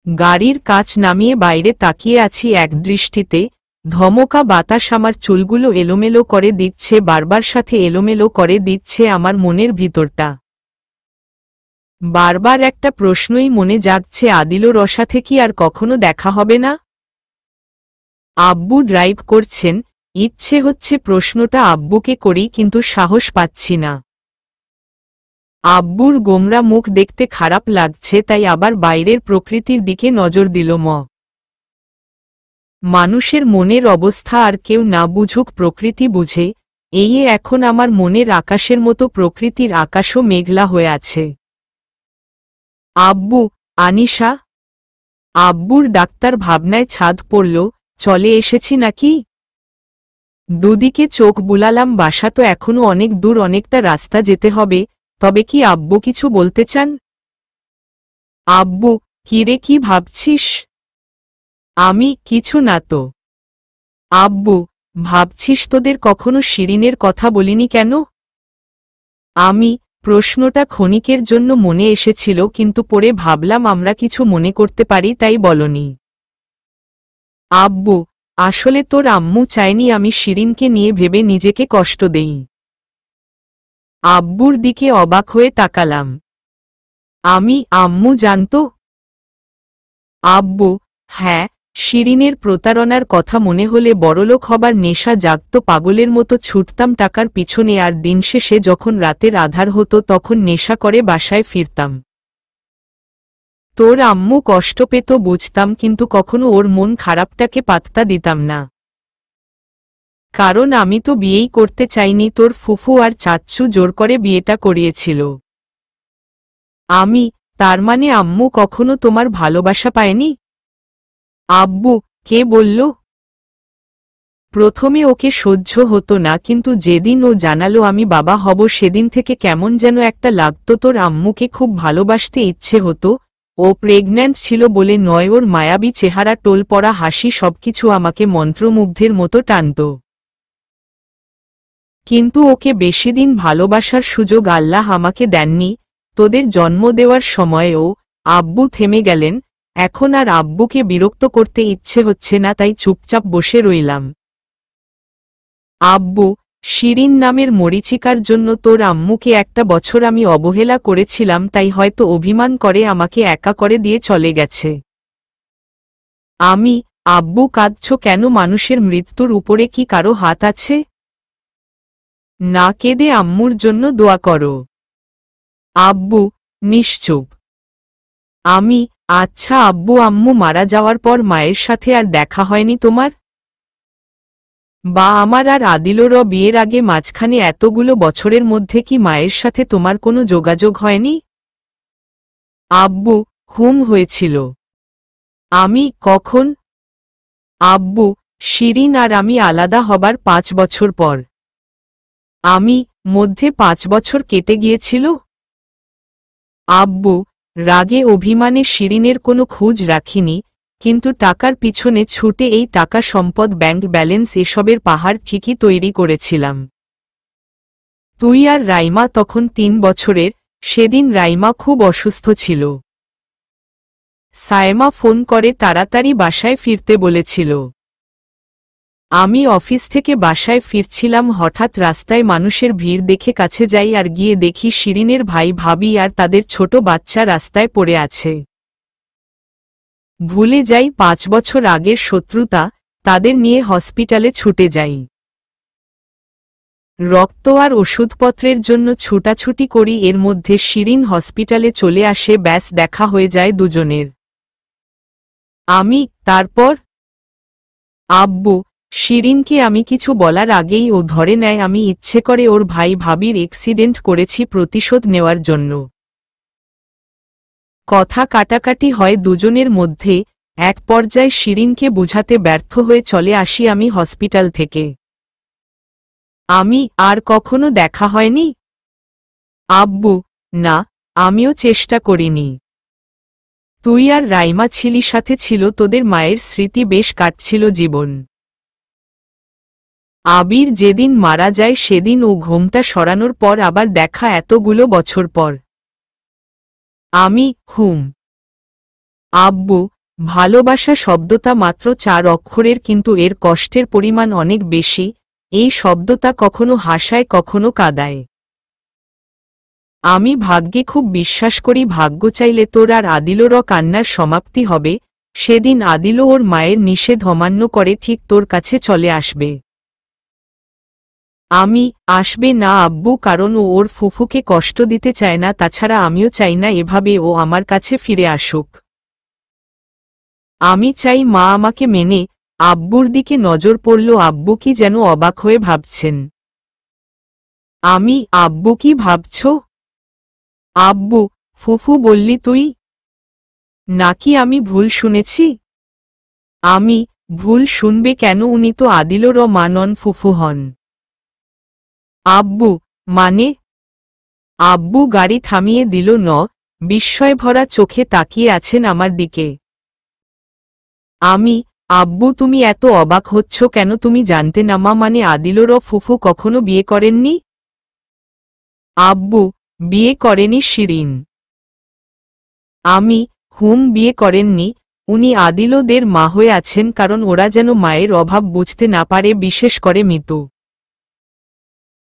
গাড়ির কাঁচ নামিয়ে বাইরে তাকিয়ে আছি একদৃষ্টিতে। ধমকা বাতাস আমার চুলগুলো এলোমেলো করে দিচ্ছে, বারবার সাথে এলোমেলো করে দিচ্ছে আমার মনের ভিতরটা। বারবার একটা প্রশ্নই মনে জাগছে, আদিলর সাথে কি আর কখনো দেখা হবে না? আব্বু ড্রাইভ করছেন, ইচ্ছে হচ্ছে প্রশ্নটা আব্বুকে করি, কিন্তু সাহস পাচ্ছি না। আব্বুর গোমরা মুখ দেখতে খারাপ লাগছে, তাই আবার বাইরের প্রকৃতির দিকে নজর দিল। মানুষের মনের অবস্থা আর কেউ না বুঝুক, প্রকৃতি বুঝে। এই এখন আমার মনের আকাশের মতো প্রকৃতির আকাশও মেঘলা হয়ে আছে। আব্বু, আনিশা। আব্বুর ডাক্তার ভাবনায় ছাদ পড়ল, চলে এসেছি নাকি? দুদিকে চোখ বুলালাম, বাসা তো এখনো অনেক দূর, অনেকটা রাস্তা যেতে হবে। তবে কি আব্বু কিছু বলতে চান? আব্বু, কিরে কি ভাবছিস? আমি কিছু না তো। আব্বু, ভাবছিস তোদের কখনো শিরিনের কথা বলিনি কেন? আমি, প্রশ্নটা ক্ষণিকের জন্য মনে এসেছিল, কিন্তু পরে ভাবলাম আমরা কিছু মনে করতে পারি, তাই বলনি। আব্বু, আসলে তোর আম্মু চায়নি আমি শিরিনকে নিয়ে ভেবে নিজেকে কষ্ট দেই। আব্বুর দিকে অবাক হয়ে তাকালাম। আম্মু জানতো? আব্বু, হ্যাঁ। শিরিনের প্রতারণার কথা মনে হলে বড়লোক হবার নেশা জাগত, পাগলের মতো ছুটতাম টাকার পিছনে, আর দিন শেষে যখন রাতের আধার হতো তখন নেশা করে বাসায় ফিরতাম। তোর আম্মু কষ্ট পেত বুঝতাম, কিন্তু কখনো ওর মন খারাপটাকে পাত্তা দিতাম না। কারণ আমি তো বিয়েই করতে চাইনি, তোর ফুফু আর চাচ্চু জোর করে বিয়েটা করিয়েছিল। তার মানে আম্মু কখনো তোমার ভালোবাসা পায়নি? আব্বু, কে বলল? প্রথমে ওকে সহ্য হতো না, কিন্তু যেদিন ও জানালো আমি বাবা হব সেদিন থেকে কেমন যেন একটা লাগতো। তোর আম্মুকে খুব ভালোবাসতে ইচ্ছে হতো। ও প্রেগন্যান্ট ছিল বলে নয়, ওর মায়াবী চেহারা, টোল পড়া হাসি সবকিছু আমাকে মন্ত্রমুগ্ধের মতো টানত। কিন্তু ওকে বেশিদিন ভালোবাসার সুযোগ আল্লাহ আমাকে দেননি। তোদের জন্ম দেওয়ার সময়েও। আব্বু থেমে গেলেন। এখন আর আব্বুকে বিরক্ত করতে ইচ্ছে হচ্ছে না, তাই চুপচাপ বসে রইলাম। আব্বু, শিরিন নামের মরীচিকার জন্য তোর আম্মুকে একটা বছর আমি অবহেলা করেছিলাম, তাই হয়তো অভিমান করে আমাকে একা করে দিয়ে চলে গেছে। আব্বু কাঁদছ কেন? মানুষের মৃত্যুর উপরে কি কারো হাত আছে? না কেঁদে আম্মুর জন্য দোয়া করো। আব্বু, নিশ্চুপ। আচ্ছা আব্বু, আম্মু মারা যাওয়ার পর মায়ের সাথে আর দেখা হয়নি তোমার? বা আমার আর আদিলর বিয়ের আগে মাঝখানে এতগুলো বছরের মধ্যে কি মায়ের সাথে তোমার কোনো যোগাযোগ হয়নি? আব্বু, হয়েছিল। কখন? আব্বু, শিরিন আর আমি আলাদা হবার 5 বছর পর। মধ্যে 5 বছর কেটে গিয়েছিল? আব্বু, রাগে অভিমানে শিরিনের কোনো খোঁজ রাখিনি, কিন্তু টাকার পিছনে ছুটে এই টাকা, সম্পদ, ব্যাংক ব্যালেন্স এসবের পাহাড় ঠিকই তৈরি করেছিলাম। তুই আর রাইমা তখন 3 বছরের। সেদিন রাইমা খুব অসুস্থ ছিল। সায়েমা ফোন করে তাড়াতাড়ি বাসায় ফিরতে বলেছিল। আমি অফিস থেকে বাসায় ফিরছিলাম, হঠাৎ রাস্তায় মানুষের ভিড় দেখে কাছে যাই, আর গিয়ে দেখি শিরিনের ভাই ভাবি আর তাদের ছোট বাচ্চা রাস্তায় পড়ে আছে। ভুলে যাই 5 বছর আগের শত্রুতা, তাদের নিয়ে হসপিটালে ছুটে যাই। রক্ত আর ওষুধপত্রের জন্য ছুটাছুটি করি, এর মধ্যে শিরিন হসপিটালে চলে আসে, ব্যাস দেখা হয়ে যায় দুজনের। তারপর? আব্বু, শিরিনকে আমি কিছু বলার আগেই ও ধরে নেয় আমি ইচ্ছে করে ওর ভাই ভাবির এক্সিডেন্ট করেছি প্রতিশোধ নেওয়ার জন্য। কথা কাটাকাটি হয় দুজনের মধ্যে। এক পর্যায়ে শিরিনকে বুঝাতে ব্যর্থ হয়ে চলে আসি আমি হসপিটাল থেকে। আর কখনো দেখা হয়নি? আব্বু, না, আমিও চেষ্টা করিনি। তুই আর রাইমা ছিলি, সাথে ছিল তোদের মায়ের স্মৃতি, বেশ কাটছিল জীবন। আবির যেদিন মারা যায় সেদিন ও ঘোমটা সরানোর পর আবার দেখা, এতগুলো বছর পর। আব্বু, ভালোবাসা শব্দটা মাত্র 4 অক্ষরের, কিন্তু এর কষ্টের পরিমাণ অনেক বেশি। এই শব্দটা কখনো হাসায়, কখনো কাঁদায়। আমি ভাগ্যে খুব বিশ্বাস করি, ভাগ্য চাইলে তোর আর আদিলর কান্নার সমাপ্তি হবে। সেদিন আদিলও ওর মায়ের নিষেধ অমান্য করে ঠিক তোর কাছে চলে আসবে। আসবে না আব্বু, কারণ ও ওর ফুফুকে কষ্ট দিতে চায় না, তাছাড়া আমিও চাই না এভাবে ও আমার কাছে ফিরে আসুক। আমি চাই মা আমাকে মেনে। আব্বুর দিকে নজর পড়ল, আব্বু কি যেন অবাক হয়ে ভাবছেন। আব্বু কি ভাবছ? আব্বু, ফুফু বললি তুই? নাকি আমি ভুল শুনেছি? ভুল শুনবে কেন, উনি তো আদিলর মা নন, ফুফু হন। আব্বু, মানে? আব্বু গাড়ি থামিয়ে দিল, বিস্ময় ভরা চোখে তাকিয়ে আছেন আমার দিকে। আব্বু তুমি এত অবাক হচ্ছ কেন? তুমি জানতে না মা মানে আদিলর ফুফু কখনো বিয়ে করেননি? আব্বু, বিয়ে করেনি শিরিন। বিয়ে করেননি। উনি আদিলদের মা হয়ে আছেন, কারণ ওরা যেন মায়ের অভাব বুঝতে না পারে, বিশেষ করে মিতু।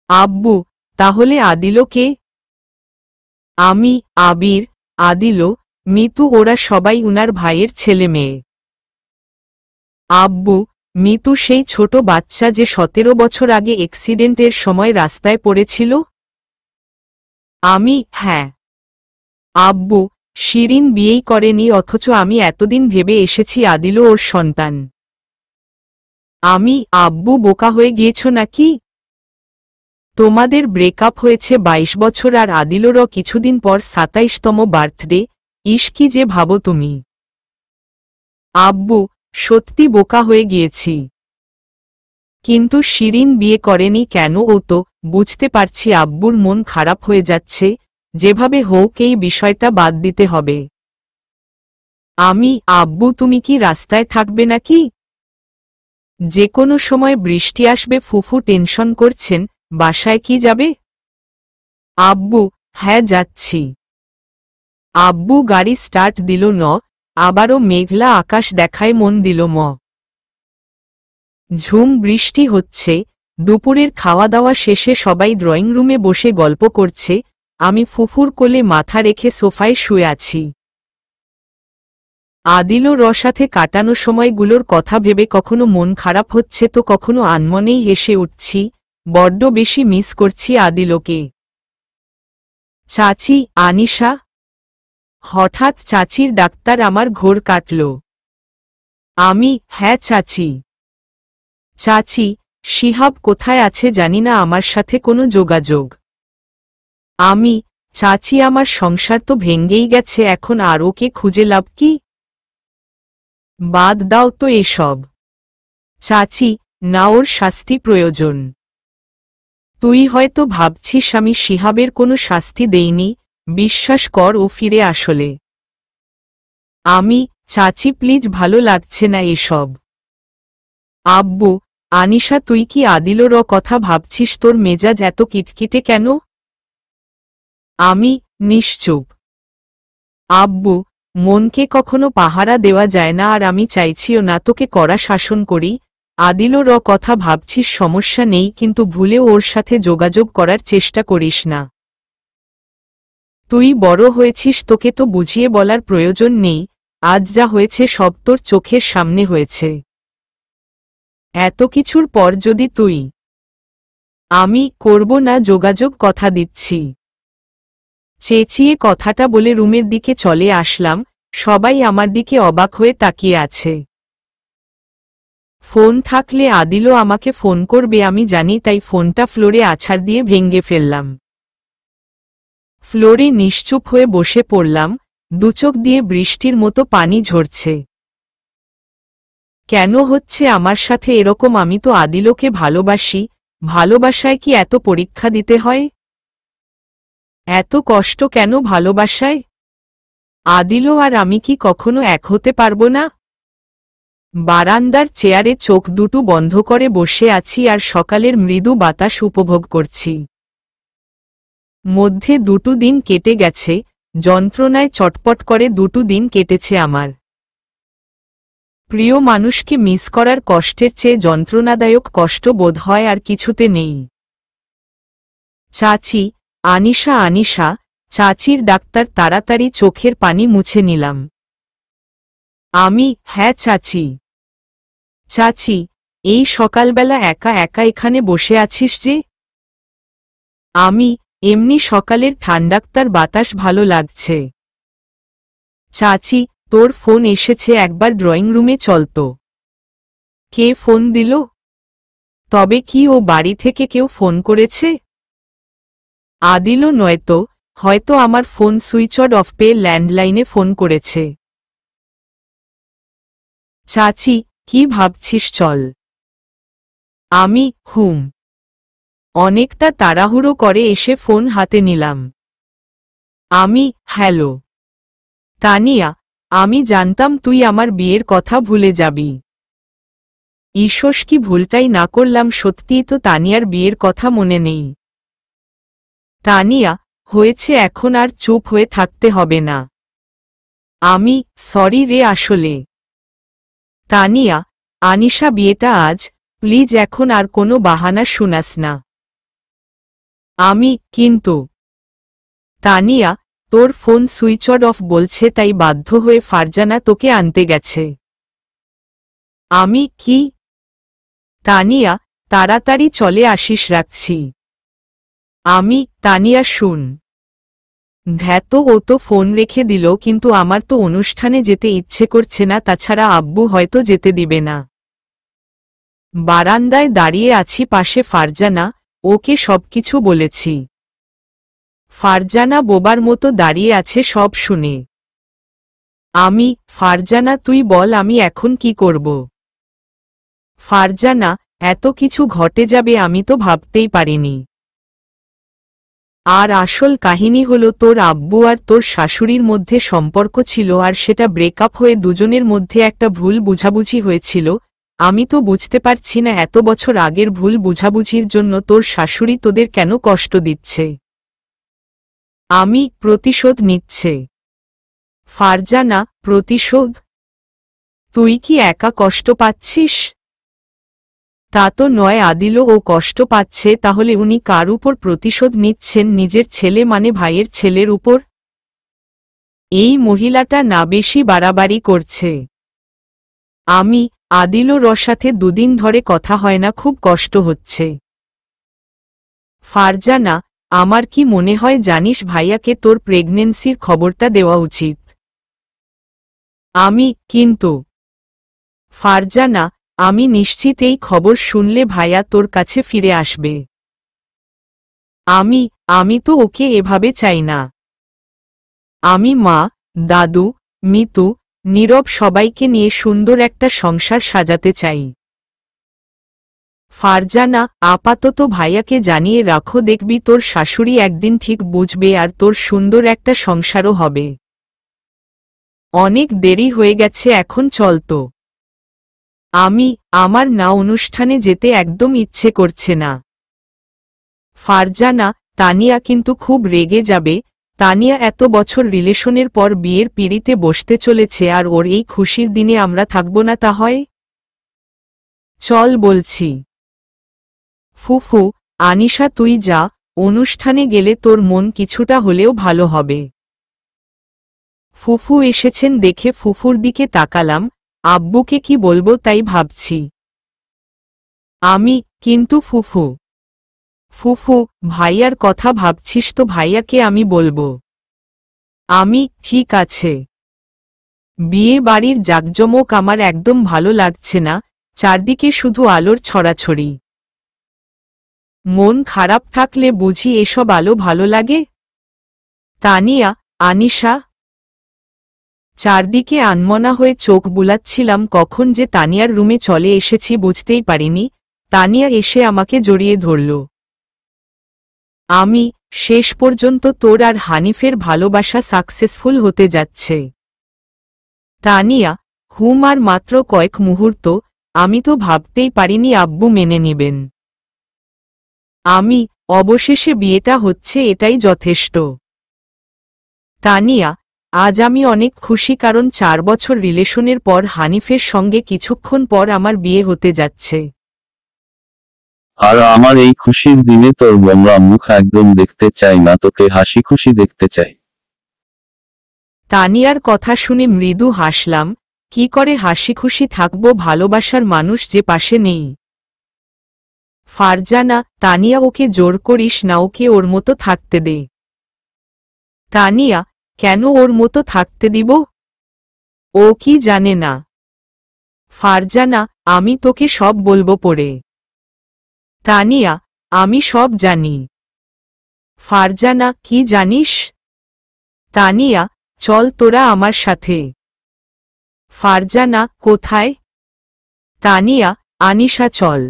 আব্বু, তাহলে আদিল কে? আবির, আদিল, মিতু, ওরা সবাই উনার ভাইয়ের ছেলে মেয়ে। আব্বু, মিতু সেই ছোট বাচ্চা যে 17 বছর আগে অ্যাক্সিডেন্টের সময় রাস্তায় পড়েছিল? হ্যাঁ। আব্বু, শিরিন বিয়েই করেনি, অথচ আমি এতদিন ভেবে এসেছি আদিলও ওর সন্তান। আব্বু বোকা হয়ে গিয়েছ নাকি? তোমাদের ব্রেকআপ হয়েছে 22 বছর, আর আদিলরও কিছুদিন পর 27তম বার্থডে। কি যে ভাবো তুমি। আব্বু, সত্যি বোকা হয়ে গিয়েছি। কিন্তু শিরিন বিয়ে করেনি কেন? ও তো বুঝতে পারছি আব্বুর মন খারাপ হয়ে যাচ্ছে। যেভাবে হোক এই বিষয়টা বাদ দিতে হবে। আব্বু তুমি কি রাস্তায় থাকবে নাকি? যে কোনো সময় বৃষ্টি আসবে, ফুফু টেনশন করছেন। বাসায় কি যাবে? আব্বু, হ্যাঁ যাচ্ছি। আব্বু গাড়ি স্টার্ট দিল, আবারও মেঘলা আকাশ দেখায় মন দিল ঝুম বৃষ্টি হচ্ছে। দুপুরের খাওয়া দাওয়া শেষে সবাই ড্রয়িং রুমে বসে গল্প করছে। আমি ফুফুর কোলে মাথা রেখে সোফায় শুয়ে আছি। আদিলর সাথে কাটানো সময়গুলোর কথা ভেবে কখনো মন খারাপ হচ্ছে, তো কখনো আনমনেই হেসে উঠছি। বড্ড বেশি মিস করছি আদিলকে। চাচি, আনিশা। হঠাৎ চাচির ডাক্তার আমার ঘোর কাটল। হ্যাঁ চাচি। চাচি, শিহাব কোথায় আছে জানি না, আমার সাথে কোনো যোগাযোগ। চাচি আমার সংসার তো ভেঙ্গেই গেছে, এখন আর ওকে খুঁজে লাভ কি? বাদ দাও তো এসব। চাচি, না, ওর শাস্তি প্রয়োজন। তুই হয়তো ভাবছিস আমি শিহাবের কোনো শাস্তি দেইনি। বিশ্বাস কর, ও ফিরে আসলে। চাচি প্লিজ, ভালো লাগছে না এসব। আব্বু, আনিশা তুই কি আদিলর কথা ভাবছিস? তোর মেজাজ এত কিটকিটে কেন? নিশ্চুপ। আব্বু, মনকে কখনো পাহারা দেওয়া যায় না, আর আমি চাইছিও না তোকে কড়া শাসন করি। আদিলর কথা ভাবছিস, সমস্যা নেই, কিন্তু ভুলেও ওর সাথে যোগাযোগ করার চেষ্টা করিস না। তুই বড় হয়েছিস, তোকে তো বুঝিয়ে বলার প্রয়োজন নেই। আজ যা হয়েছে সব তোর চোখের সামনে হয়েছে। এত কিছুর পর যদি তুই। করব না যোগাযোগ, কথা দিচ্ছি। চেঁচিয়ে কথাটা বলে রুমের দিকে চলে আসলাম। সবাই আমার দিকে অবাক হয়ে তাকিয়ে আছে। ফোন থাকলে আদিলও আমাকে ফোন করবে আমি জানি, তাই ফোনটা ফ্লোরে আছাড় দিয়ে ভেঙে ফেললাম। ফ্লোরে নিশ্চুপ হয়ে বসে পড়লাম। দুচোখ দিয়ে বৃষ্টির মতো পানি ঝরছে। কেন হচ্ছে আমার সাথে এরকম? আমি তো আদিলকে ভালোবাসি। ভালোবাসায় কি এত পরীক্ষা দিতে হয়? এত কষ্ট কেন ভালোবাসায়? আদিল আর আমি কি কখনো এক হতে পারবো না? বারান্দার চেয়ারে চোখ দুটো বন্ধ করে বসে আছি আর সকালের মৃদু বাতাস উপভোগ করছি। মধ্যে 2 দিন কেটে গেছে, যন্ত্রণায় চটপট করে 2 দিন কেটেছে আমার। প্রিয় মানুষকে মিস করার কষ্টের চেয়ে যন্ত্রণাদায়ক কষ্ট বোধ হয় আর কিছুতে নেই। চাচি, আনিশা আনিশা, চাচির ডাক্তার। তাড়াতাড়ি চোখের পানি মুছে নিলাম। আমি, হ্যাঁ চাচি। চাচি, এই সকালবেলা একা একা এখানে বসে আছিস যে? আমি, এমনি সকালের ঠান্ডাক্তার বাতাস ভালো লাগছে। চাচি, তোর ফোন এসেছে, একবার ড্রয়িং রুমে চলতো। কে ফোন দিল? তবে কি ও বাড়ি থেকে কেউ ফোন করেছে? আদিল নয়তো, হয়তো আমার ফোন সুইচ অফ পেয়ে ল্যান্ডলাইনে ফোন করেছে। চাচি, কি ভাবছিস? চল। আমি, অনেকটা তাড়াহুড়ো করে এসে ফোন হাতে নিলাম। আমি, হ্যালো তানিয়া, আমি জানতাম তুই আমার বিয়ের কথা ভুলে যাবি। ঈশ্বর, কি ভুলটাই না করলাম, সত্যিই তো তানিয়ার বিয়ের কথা মনে নেই। তানিয়া, হয়েছে, এখন আর চুপ হয়ে থাকতে হবে না। আমি, সরি রে, আসলে। তানিয়া, আনিশা, বিয়েটা আজ, প্লিজ এখন আর কোনো বাহানা শুনাস না। আমি, কিন্তু তানিয়া, তোর ফোন সুইচ অফ বলছে, তাই বাধ্য হয়ে ফারজানা তোকে আনতে গেছে। আমি, কি? তানিয়া, তাড়াতাড়ি চলে আসিস, রাখছি। আমি, তানিয়া শুন। ধ্যাত, ও তো ফোন রেখে দিল, কিন্তু আমার তো অনুষ্ঠানে যেতে ইচ্ছে করছে না, তাছাড়া আব্বু হয়তো যেতে দিবে না। বারান্দায় দাঁড়িয়ে আছি, পাশে ফারজানা, ওকে সবকিছু বলেছি। ফারজানা বোবার মতো দাঁড়িয়ে আছে সব শুনে। আমি, ফারজানা তুই বল, আমি এখন কি করব? ফারজানা, এত কিছু ঘটে যাবে আমি তো ভাবতেই পারিনি। আর আসল কাহিনী হলো, তোর আব্বু আর তোর শাশুড়ির মধ্যে সম্পর্ক ছিল, আর সেটা ব্রেকআপ হয়ে দুজনের মধ্যে একটা ভুল বুঝাবুঝি হয়েছিল। আমি তো বুঝতে পারছি না এত বছর আগের ভুল বুঝাবুঝির জন্য তোর শাশুড়ি তোদের কেন কষ্ট দিচ্ছে। আমি, প্রতিশোধ নিচ্ছে। ফারজানা, প্রতিশোধ? তুই কি একা কষ্ট পাচ্ছিস? তা তো নয় আদিল, ও কষ্ট পাচ্ছে, তাহলে উনি কার উপর প্রতিশোধ নিচ্ছেন? নিজের ছেলে মানে ভাইয়ের ছেলের উপর? এই মহিলাটা না বেশি বাড়াবাড়ি করছে? আমি, আদিল, ওর সাথে দুদিন ধরে কথা হয় না, খুব কষ্ট হচ্ছে। ফারজানা, আমার কি মনে হয় জানিস, ভাইয়াকে তোর প্রেগন্যান্সির খবরটা দেওয়া উচিত। আমি, কিন্তু ফারজানা, আমি নিশ্চিত এই খবর শুনলে ভাইয়া তোর কাছে ফিরে আসবে। আমি, আমি তো ওকে এভাবে চাই না। আমি মা, দাদু, মিতু, নীরব সবাইকে নিয়ে সুন্দর একটা সংসার সাজাতে চাই। ফারজানা, আপাতত ভাইয়াকে জানিয়ে রাখো, দেখবি তোর শাশুড়ি একদিন ঠিক বুঝবে, আর তোর সুন্দর একটা সংসারও হবে। অনেক দেরি হয়ে গেছে, এখন চল তো। আমি, আমার না অনুষ্ঠানে যেতে একদম ইচ্ছে করছে না। ফারজানা, তানিয়া কিন্তু খুব রেগে যাবে। তানিয়া এত বছর রিলেশনের পর বিয়ের পিঁড়িতে বসতে চলেছে, আর ওর এই খুশির দিনে আমরা থাকব না, তা হয়? চল বলছি। ফুফু, আনিশা তুই যা, অনুষ্ঠানে গেলে তোর মন কিছুটা হলেও ভালো হবে। ফুফু এসেছেন দেখে ফুফুর দিকে তাকালাম, আব্বুকে কি বলবো তাই ভাবছি। আমি, কিন্তু ফুফু। ফুফু, ভাইয়ার কথা ভাবছিস তো? ভাইয়াকে আমি বলবো। আমি, ঠিক আছে। বিয়ে বাড়ির জাঁকজমক আমার একদম ভালো লাগছে না, চারদিকে শুধু আলোর ছড়াছড়ি। মন খারাপ থাকলে বুঝি এসব আলো ভালো লাগে? তানিয়া, আনিশা। চারদিকে আনমনা হয়ে চোখ বুলাচ্ছিলাম, কখন যে তানিয়ার রুমে চলে এসেছি বুঝতেই পারিনি। তানিয়া এসে আমাকে জড়িয়ে ধরল। আমি, শেষ পর্যন্ত তোর আর হানিফের ভালোবাসা সাকসেসফুল হতে যাচ্ছে। তানিয়া, আর মাত্র কয়েক মুহূর্ত, আমি তো ভাবতেই পারিনি আব্বু মেনে নেবেন। আমি, অবশেষে বিয়েটা হচ্ছে, এটাই যথেষ্ট। তানিয়া, আজ আমি অনেক খুশি, কারণ 4 বছর রিলেশনের পর হানিফের সঙ্গে কিছুক্ষণ পর আমার বিয়ে হতে যাচ্ছে। আর আমার এই খুশির দিনে তোর গোমরা মুখ একদম দেখতে চাই না, তোকে হাসি খুশি দেখতে চাই। তানিয়ার কথা শুনে মৃদু হাসলাম। কি করে হাসি খুশি থাকবো, ভালোবাসার মানুষ যে পাশে নেই। ফারজানা, তানিয়া ওকে জোর করিস না, ওকে ওর মতো থাকতে দে। তানিয়া, কেন ওর মতো থাকতে দিব? ও কি জানে না? ফারজানা, আমি তোকে সব বলবো পরে। তানিয়া, আমি সব জানি। ফারজানা, কি জানিস? তানিয়া, চল তোরা আমার সাথে। ফারজানা, কোথায়? তানিয়া, আনিশা চল।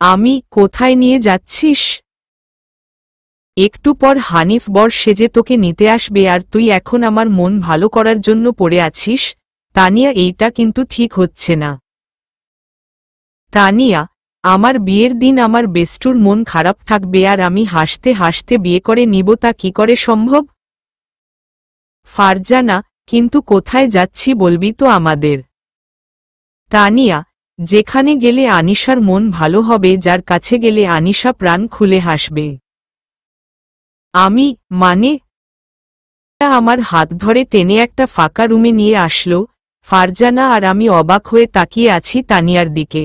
আমি, কোথায় নিয়ে যাচ্ছিস? একটু পর হানিফ বর সেজে তোকে নিতে আসবে, আর তুই এখন আমার মন ভালো করার জন্য পড়ে আছিস। তানিয়া, এইটা কিন্তু ঠিক হচ্ছে না। তানিয়া, আমার বিয়ের দিন আমার বেস্টুর মন খারাপ থাকবে, আর আমি হাসতে হাসতে বিয়ে করে নিব, তা কি করে সম্ভব? ফারজানা, কিন্তু কোথায় যাচ্ছি বলবি তো আমাদের। তানিয়া, যেখানে গেলে আনিশার মন ভালো হবে, যার কাছে গেলে আনিশা প্রাণ খুলে হাসবে। আমি, মানে? আমার হাত ধরে টেনে একটা ফাঁকা রুমে নিয়ে আসলো। ফারজানা আর আমি অবাক হয়ে তাকিয়ে আছি তানিয়ার দিকে।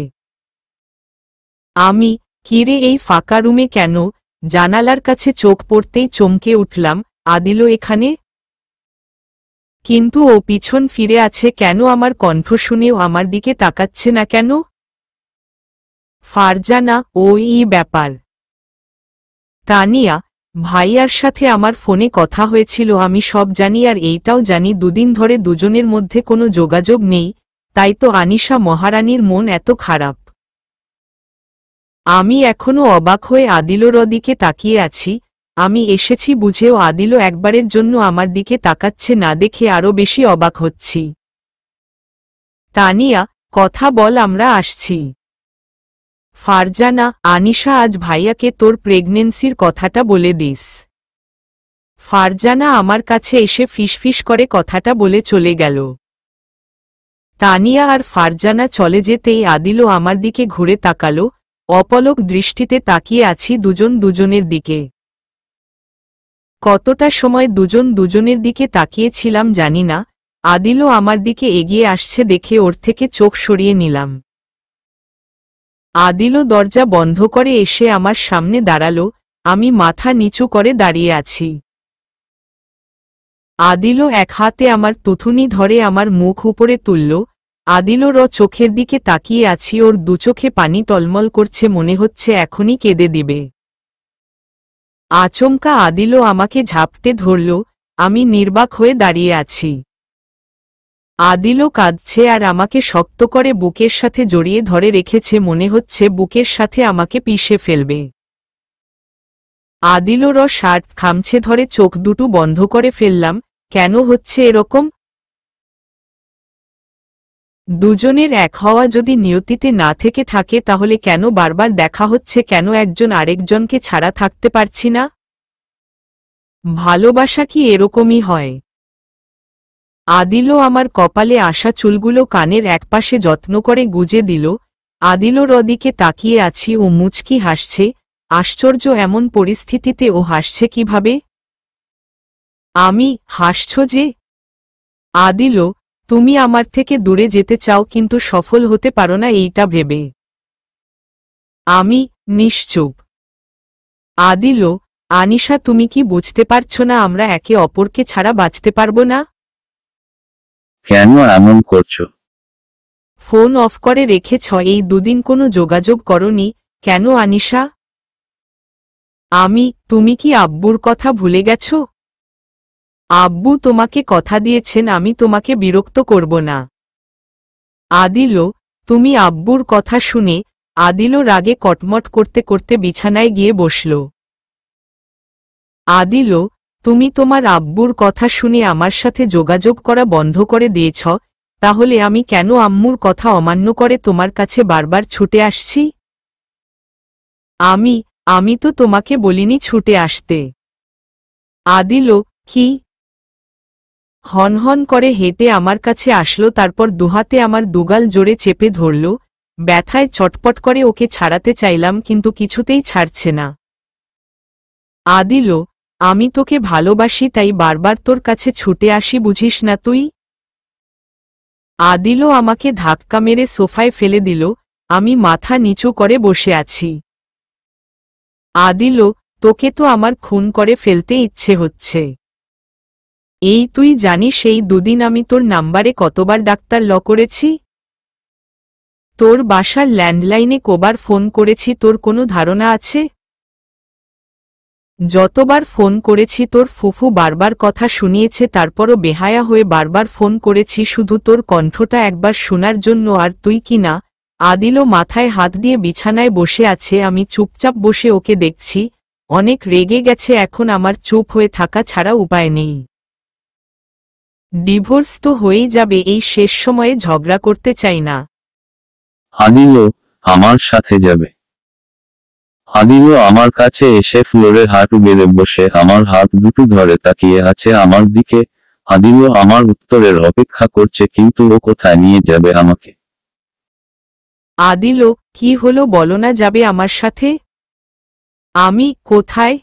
আমি, কিরে এই ফাঁকা রুমে কেন? জানালার কাছে চোখ পড়তেই চমকে উঠলাম। আদিলও এখানে? কিন্তু ও পিছন ফিরে আছে কেন? আমার কণ্ঠ শুনেও আমার দিকে তাকাচ্ছে না কেন? ফারজানা, ওই ব্যাপার। তানিয়া, ভাইয়ার সাথে আমার ফোনে কথা হয়েছিল, আমি সব জানি, আর এইটাও জানি দুদিন ধরে দুজনের মধ্যে কোনো যোগাযোগ নেই, তাই তো আনিশা মহারানীর মন এত খারাপ। আমি এখনো অবাক হয়ে আদিলর দিকে তাকিয়ে আছি। আমি এসেছি বুঝেও আদিলও একবারের জন্য আমার দিকে তাকাচ্ছে না দেখে আরো বেশি অবাক হচ্ছি। তানিয়া, কথা বল, আমরা আসছি। ফারজানা, আনিশা, আজ ভাইয়াকে তোর প্রেগনেন্সির কথাটা বলে দিস। ফারজানা আমার কাছে এসে ফিসফিস করে কথাটা বলে চলে গেল। তানিয়া আর ফারজানা চলে যেতেই আদিলও আমার দিকে ঘুরে তাকালো। অপলক দৃষ্টিতে তাকিয়ে আছি দুজন দুজনের দিকে। কতটা সময় দুজন দুজনের দিকে তাকিয়েছিলাম জানি না। আদিলও আমার দিকে এগিয়ে আসছে দেখে ওর থেকে চোখ সরিয়ে নিলাম। আদিলও দরজা বন্ধ করে এসে আমার সামনে দাঁড়ালো। আমি মাথা নিচু করে দাঁড়িয়ে আছি। আদিলও এক হাতে আমার তুথুনি ধরে আমার মুখ উপরে তুলল। আদিলর চোখের দিকে তাকিয়ে আছি, ওর দুচোখে পানি টলমল করছে, মনে হচ্ছে এখনই কেঁদে দিবে। আচমকা আদিলও আমাকে ঝাপটে ধরল। আমি নির্বাক হয়ে দাঁড়িয়ে আছি। আদিলও কাঁদছে আর আমাকে শক্ত করে বুকের সাথে জড়িয়ে ধরে রেখেছে, মনে হচ্ছে বুকের সাথে আমাকে পিষে ফেলবে। আদিলর শার্ট খামছে ধরে চোখ দুটো বন্ধ করে ফেললাম। কেন হচ্ছে এরকম? দুজনের এক হওয়া যদি নিয়তিতে না থেকে থাকে তাহলে কেন বারবার দেখা হচ্ছে? কেন একজন আরেকজনকে ছাড়া থাকতে পারছি না? ভালোবাসা কি এরকমই হয়? আদিলও আমার কপালে আসা চুলগুলো কানের একপাশে যত্ন করে গুজে দিল। আদিলর দিকে তাকিয়ে আছি, ও মুচকি হাসছে। আশ্চর্য, এমন পরিস্থিতিতে ও হাসছে কিভাবে? আমি, হাসছ যে? আদিলও, তুমি আমার থেকে দূরে যেতে চাও কিন্তু সফল হতে পারো না এইটা ভেবে। আমি, নিশ্চুপ। আদিলও, আনিশা, তুমি কি বুঝতে পারছো না আমরা একে অপরকে ছাড়া বাঁচতে পারবো না? কেন এমন করছো? ফোন অফ করে রেখেছ, এই দুদিন কোনো যোগাযোগ করনি কেন আনিশা? আমি, তুমি কি আব্বুর কথা ভুলে গেছ? আব্বু তোমাকে কথা দিয়েছেন আমি তোমাকে বিরক্ত করব না। আদিলও, তুমি আব্বুর কথা শুনে? আদিলও রাগে কটমট করতে করতে বিছানায় গিয়ে বসল। আদিলও, তুমি তোমার আব্বুর কথা শুনে আমার সাথে যোগাযোগ করা বন্ধ করে দিয়েছ, তাহলে আমি কেন আম্মুর কথা অমান্য করে তোমার কাছে বারবার ছুটে আসছি? আমি তো তোমাকে বলিনি ছুটে আসতে। আদিলও, কি হনহন করে হেঁটে আমার কাছে আসলো, তারপর দুহাতে আমার দুগাল জোরে চেপে ধরল। ব্যথায় চটপট করে ওকে ছাড়াতে চাইলাম, কিন্তু কিছুতেই ছাড়ছে না। আদিল, আমি তোকে ভালোবাসি, তাই বারবার তোর কাছে ছুটে আসি, বুঝিস না তুই? আদিল আমাকে ধাক্কা মেরে সোফায় ফেলে দিল। আমি মাথা নিচু করে বসে আছি। আদিল, তোকে তো আমার খুন করে ফেলতে ইচ্ছে হচ্ছে। এই তুই জানিস এই দুদিন আমি তোর নাম্বারে কতবার ডাক্তার করেছি? তোর বাসার ল্যান্ডলাইনে কবার ফোন করেছি তোর কোনো ধারণা আছে? যতবার ফোন করেছি তোর ফুফু বারবার কথা শুনিয়েছে, তারপরও বেহায়া হয়ে বারবার ফোন করেছি শুধু তোর কণ্ঠটা একবার শোনার জন্য। আর তুই কি না? আদিল মাথায় হাত দিয়ে বিছানায় বসে আছে। আমি চুপচাপ বসে ওকে দেখছি। অনেক রেগে গেছে, এখন আমার চুপ হয়ে থাকা ছাড়া উপায় নেই। ডিভোর্স তো হয়েই যাবে, এই শেষ সময়ে ঝগড়া করতে চাই না। আদিল আমার সাথে যাবে। আদিল আমার কাছে এসে ফ্লোরে হাঁটু গেড়ে বসে আমার হাত দুটো ধরে তাকিয়ে আছে আমার দিকে। আদিল আমার উত্তরের অপেক্ষা করছে, কিন্তু ও কোথায় নিয়ে যাবে আমাকে? আদিল, কি হলো বলো না, যাবে আমার সাথে? আমি কোথায়?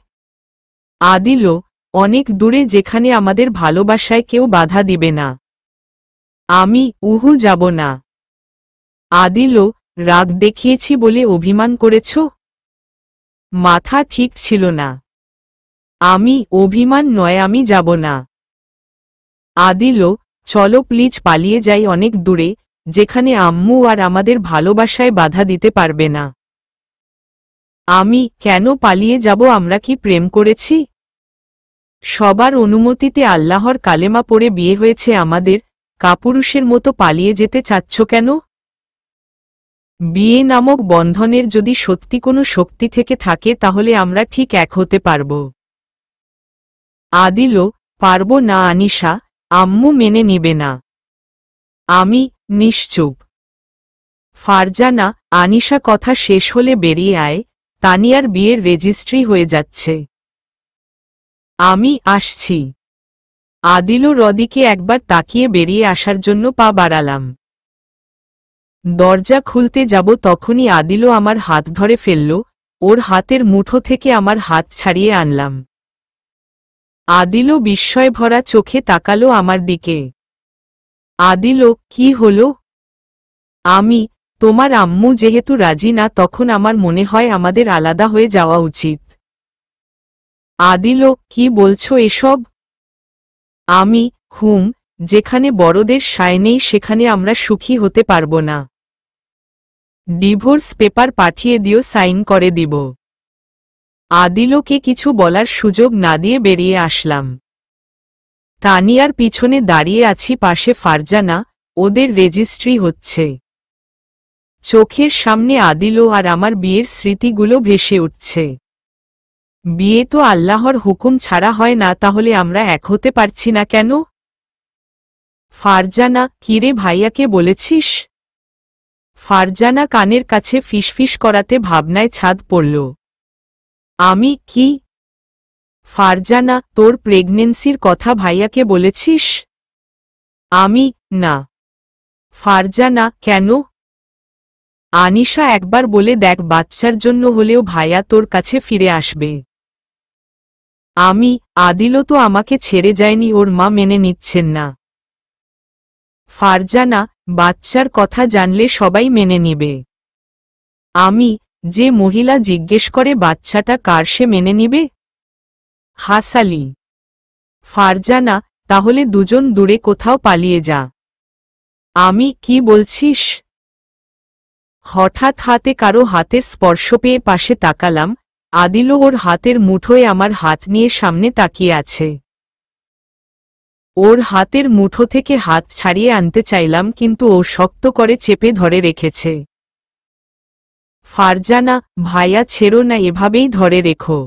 আদিল, অনেক দূরে, যেখানে আমাদের ভালোবাসায় কেউ বাধা দিবে না। আমি যাব না। আদিল, রাগ দেখিয়েছি বলে অভিমান করেছ? মাথা ঠিক ছিল না। আমি অভিমান নয়, আমি যাব না। আদিল, চলো প্লিজ পালিয়ে যাই অনেক দূরে, যেখানে আম্মু আর আমাদের ভালোবাসায় বাধা দিতে পারবে না। আমি কেন পালিয়ে যাব? আমরা কি প্রেম করেছি? সবার অনুমতিতে আল্লাহর কালেমা পড়ে বিয়ে হয়েছে আমাদের। কাপুরুষের মতো পালিয়ে যেতে চাচ্ছ কেন? বিয়ে নামক বন্ধনের যদি সত্যি কোনো শক্তি থেকে থাকে তাহলে আমরা ঠিক এক হতে পারব। আদিল, পারব না আনিশা, আম্মু মেনে নিবে না। আমি নিশ্চুপ। ফারজানা, আনিশা কথা শেষ হলে বেরিয়ে আয়, তানিয়ার বিয়ের রেজিস্ট্রি হয়ে যাচ্ছে। আমি আসছি। আদিল রদিকে একবার তাকিয়ে বেরিয়ে আসার জন্য পা বাড়ালাম। দরজা খুলতে যাব তখনই আদিল আমার হাত ধরে ফেলল। ওর হাতের মুঠো থেকে আমার হাত ছাড়িয়ে আনলাম। আদিল বিস্ময় ভরা চোখে তাকালো আমার দিকে। আদিল, কি হলো? আমি, তোমার আম্মু যেহেতু রাজি না, তখন আমার মনে হয় আমাদের আলাদা হয়ে যাওয়া উচিত। আদিল, কি বলছো এসব? আমি, যেখানে বড়দের সায় নেই সেখানে আমরা সুখী হতে পারব না। ডিভোর্স পেপার পাঠিয়ে দিও, সাইন করে দিব। আদিলকে কিছু বলার সুযোগ না দিয়ে বেরিয়ে আসলাম। তানিয়ার পিছনে দাঁড়িয়ে আছি, পাশে ফারজানা। ওদের রেজিস্ট্রি হচ্ছে। চোখের সামনে আদিল আর আমার বিয়ের স্মৃতিগুলো ভেসে উঠছে। বিয়ে তো আল্লাহর হুকুম ছাড়া হয় না, তাহলে আমরা এক হতে পারছি না কেন? ফারজানা, কিরে ভাইয়াকে বলেছিস? ফারজানা কানের কাছে ফিসফিস করাতে ভাবনায় ছাদ পড়ল। আমি কি? ফারজানা, তোর প্রেগনেন্সির কথা ভাইয়াকে বলেছিস? আমি, না। ফারজানা, কেন? আনিশা, একবার বলে দেখ, বাচ্চার জন্য হলেও ভাইয়া তোর কাছে ফিরে আসবে। আমি, আদিল তো আমাকে ছেড়ে যায়নি, ওর মা মেনে নিচ্ছেন না। ফারজানা, বাচ্চার কথা জানলে সবাই মেনে নিবে। আমি, যে মহিলা জিজ্ঞেস করে বাচ্চাটা কার, সে মেনে নিবে? হাসালি। ফারজানা, তাহলে দুজন দূরে কোথাও পালিয়ে যা। আমি, কি বলছিস? হঠাৎ হাতে কারো হাতের স্পর্শ পেয়ে পাশে তাকালাম। আদিল ওর হাতের মুঠোয় আমার হাত নিয়ে সামনে তাকিয়ে আছে। ওর হাতের মুঠো থেকে হাত ছাড়িয়ে আনতে চাইলাম, কিন্তু ও শক্ত করে চেপে ধরে রেখেছে। ফারজানা, ভাইয়া ছেড়ো না, এভাবেই ধরে রেখো।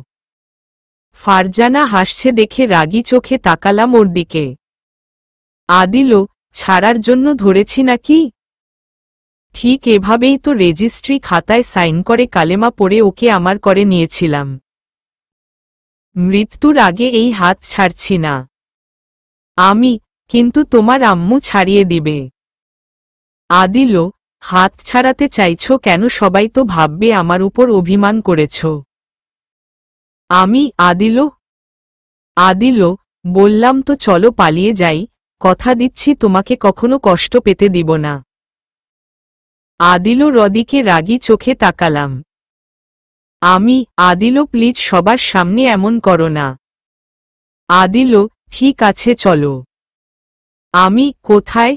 ফারজানা হাসছে দেখে রাগী চোখে তাকালাম ওর দিকে। আদিল, ছাড়ার জন্য ধরেছি নাকি? ঠিক এভাবেই তো রেজিস্ট্রি খাতায় সাইন করে কালেমা পড়ে ওকে আমার করে নিয়েছিলাম। মৃত্যুর আগে এই হাত ছাড়ছি না। আমি, কিন্তু তোমার আম্মু ছাড়িয়ে দিবে। আদিল, হাত ছাড়াতে চাইছো কেন? সবাই তো ভাববে আমার উপর অভিমান করেছ। আমি আদিল, বললাম তো চলো পালিয়ে যাই, কথা দিচ্ছি তোমাকে কখনো কষ্ট পেতে দিব না। আদিল রদিকে রাগী চোখে তাকালাম। আদিল প্লিজ সবার সামনে এমন করো না। আদিল, ঠিক আছে চলো। আমি কোথায়?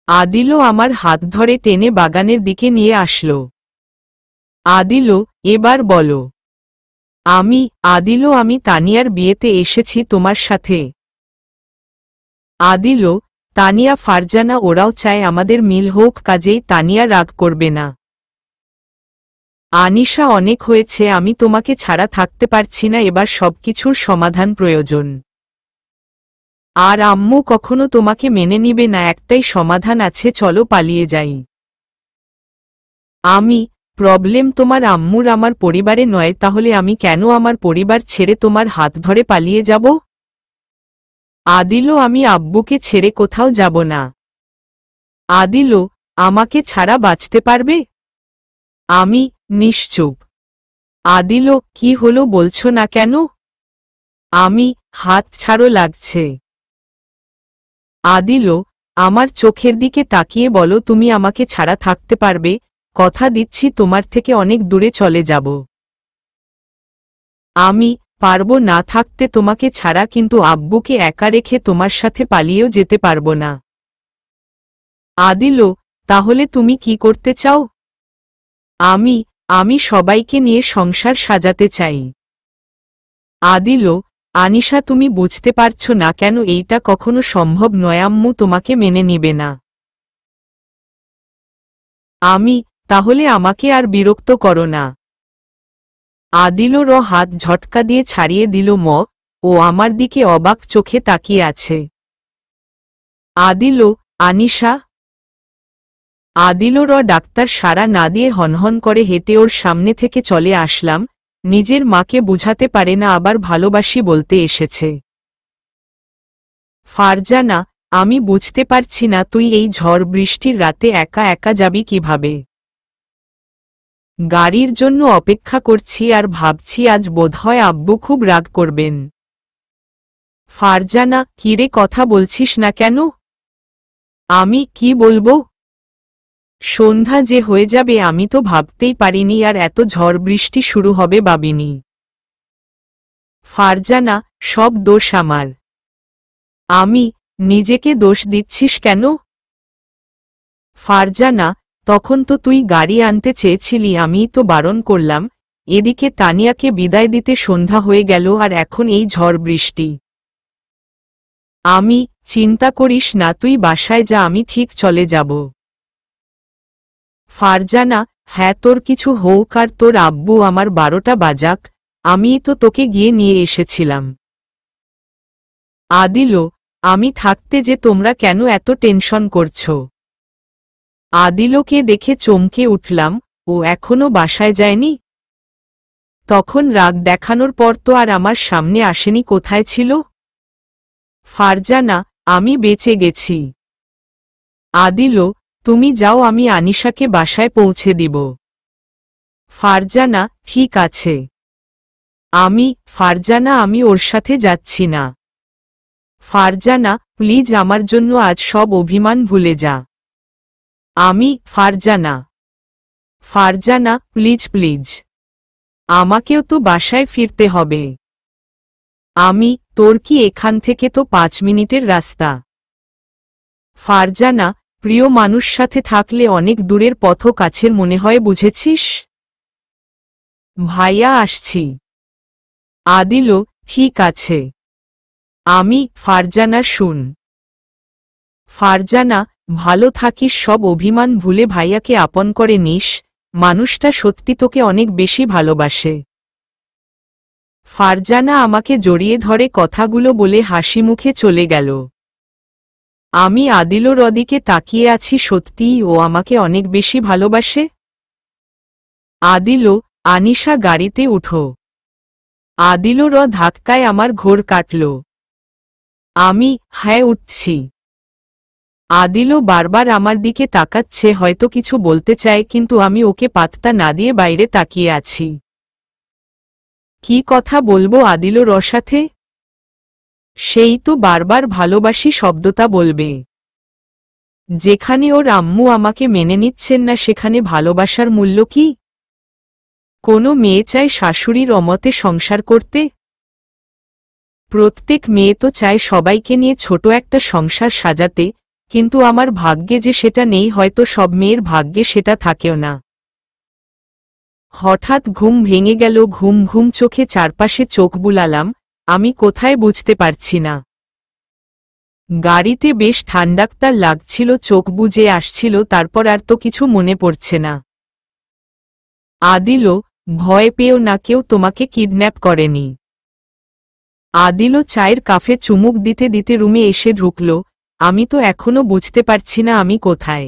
আদিল আমার হাত ধরে টেনে বাগানের দিকে নিয়ে আসলো। আদিল, এবার বলো। আদিল, আমি তানিয়ার বিয়েতে এসেছি তোমার সাথে। আদিল, তানিয়া ফারজানা ওরাও চায় আমাদের মিল হোক, কাজেই তানিয়া রাগ করবে না। আনিশা, অনেক হয়েছে, আমি তোমাকে ছাড়া থাকতে পারছি না, এবার সবকিছুর সমাধান প্রয়োজন। আর আম্মু কখনো তোমাকে মেনে নিবে না, একটাই সমাধান আছে, চলো পালিয়ে যাই। প্রবলেম তোমার আম্মুর আমার পরিবারে নয়, তাহলে আমি কেন আমার পরিবার ছেড়ে তোমার হাত ধরে পালিয়ে যাব? আদিল, আমি আব্বুকে ছেড়ে কোথাও যাব না। আদিল, আমাকে ছাড়া বাঁচতে পারবে? আমি নিশ্চুপ। আদিল, কি হলো বলছো না কেন? হাত ছাড়ো, লাগছে। আদিল, আমার চোখের দিকে তাকিয়ে বলো তুমি আমাকে ছাড়া থাকতে পারবে? কথা দিচ্ছি তোমার থেকে অনেক দূরে চলে যাব। পারবো না থাকতে তোমাকে ছাড়া, কিন্তু আব্বুকে একা রেখে তোমার সাথে পালিয়েও যেতে পারবো না। আদিল, তাহলে তুমি কি করতে চাও? আমি সবাইকে নিয়ে সংসার সাজাতে চাই। আদিল, আনিশা, তুমি বুঝতে পারছো না কেন এইটা কখনো সম্ভব নয়, আম্মু তোমাকে মেনে নিবে না। তাহলে আমাকে আর বিরক্ত করো না। আদিলর হাত ঝটকা দিয়ে ছাড়িয়ে দিল। ও আমার দিকে অবাক চোখে তাকিয়ে আছে। আদিল, আনিশা। আদিলর ডাক্তার সাড়া না দিয়ে হনহন করে হেঁটে ওর সামনে থেকে চলে আসলাম। নিজের মাকে বুঝাতে পারে না, আবার ভালোবাসি বলতে এসেছে। ফারজানা, আমি বুঝতে পারছি না তুই এই ঝড় বৃষ্টির রাতে একা একা যাবি কিভাবে। গাড়ির জন্য অপেক্ষা করছি আর ভাবছি আজ বোধহয় আব্বু খুব রাগ করবেন। ফারজানা, কিরে কথা বলছিস না কেন? কি বলবো? সন্ধ্যা যে হয়ে যাবে আমি তো ভাবতেই পারিনি আর এত ঝড় বৃষ্টি শুরু হবে ভাবিনি। ফারজানা, সব দোষ আমার। নিজেকে দোষ দিচ্ছিস কেন? ফারজানা, তখন তো তুই গাড়ি আনতে চেয়েছিলি, আমিই তো বারণ করলাম। এদিকে তানিয়াকে বিদায় দিতে সন্ধ্যা হয়ে গেল আর এখন এই ঝড় বৃষ্টি। চিন্তা করিস না, তুই বাসায় যা, আমি ঠিক চলে যাব। ফারজানা, হ্যাঁ তোর কিছু হোক আর তোর আব্বু আমার 12টা বাজাক, আমিই তো তোকে গিয়ে নিয়ে এসেছিলাম। আদিল, আমি থাকতে যে তোমরা কেন এত টেনশন করছো? আদিলকে দেখে চমকে উঠলাম, ও এখনো বাসায় যায়নি? তখন রাগ দেখানোর পর তো আর আমার সামনে আসেনি, কোথায় ছিল? ফারজানা, আমি বেঁচে গেছি। আদিল, তুমি যাও, আমি আনিশাকে বাসায় পৌঁছে দিব। ফারজানা, ঠিক আছে। ফারজানা, আমি ওর সাথে যাচ্ছি না। ফারজানা, প্লিজ আমার জন্য আজ সব অভিমান ভুলে যা। ফারজানা, প্লিজ প্লিজ, আমাকেও তো বাসায় ফিরতে হবে। তোর কি এখান থেকে তো 5 মিনিটের রাস্তা। ফারজানা, প্রিয় মানুষ সাথে থাকলে অনেক দূরের পথও কাছের মনে হয়, বুঝেছিস? ভাইয়া আসছি। আদিল, ঠিক আছে। ফারজানা, শুন। ফারজানা, ভালো থাকিস, সব অভিমান ভুলে ভাইয়াকে আপন করে নিস, মানুষটা সত্যি তোকে অনেক বেশি ভালোবাসে। ফারজানা আমাকে জড়িয়ে ধরে কথাগুলো বলে হাসি মুখে চলে গেল। আদিল রদিকে তাকিয়ে আছি, সত্যিই ও আমাকে অনেক বেশি ভালোবাসে। আদিল, আনিশা গাড়িতে উঠো। আদিল ধাক্কায় আমার ঘোর কাটল। আমি, হ্যাঁ উঠছি। আদিলও বারবার আমার দিকে তাকাচ্ছে, হয়তো কিছু বলতে চায়, কিন্তু আমি ওকে পাত্তা না দিয়ে বাইরে তাকিয়ে আছি। কি কথা বলবো আদিলর সাথে? সেই তো বারবার ভালোবাসি শব্দটা বলবে। যেখানে ওর আম্মু আমাকে মেনে নিচ্ছেন না, সেখানে ভালোবাসার মূল্য কি? কোনো মেয়ে চায় শাশুড়ির অমতে সংসার করতে? প্রত্যেক মেয়ে তো চায় সবাইকে নিয়ে ছোট একটা সংসার সাজাতে, কিন্তু আমার ভাগ্যে যে সেটা নেই, হয়তো সব মেয়ের ভাগ্যে সেটা থাকেও না। হঠাৎ ঘুম ভেঙে গেল, ঘুম ঘুম চোখে চারপাশে চোখ বুলালাম, আমি কোথায় বুঝতে পারছি না। গাড়িতে বেশ ঠান্ডাক্তার লাগছিল, চোখ বুজে আসছিল, তারপর আর তো কিছু মনে পড়ছে না। আদিলও, ভয় পেও না, কেউ তোমাকে কিডন্যাপ করেনি। আদিলও চায়ের কাফে চুমুক দিতে দিতে রুমে এসে ঢুকল। আমি তো এখনো বুঝতে পারছি না আমি কোথায়।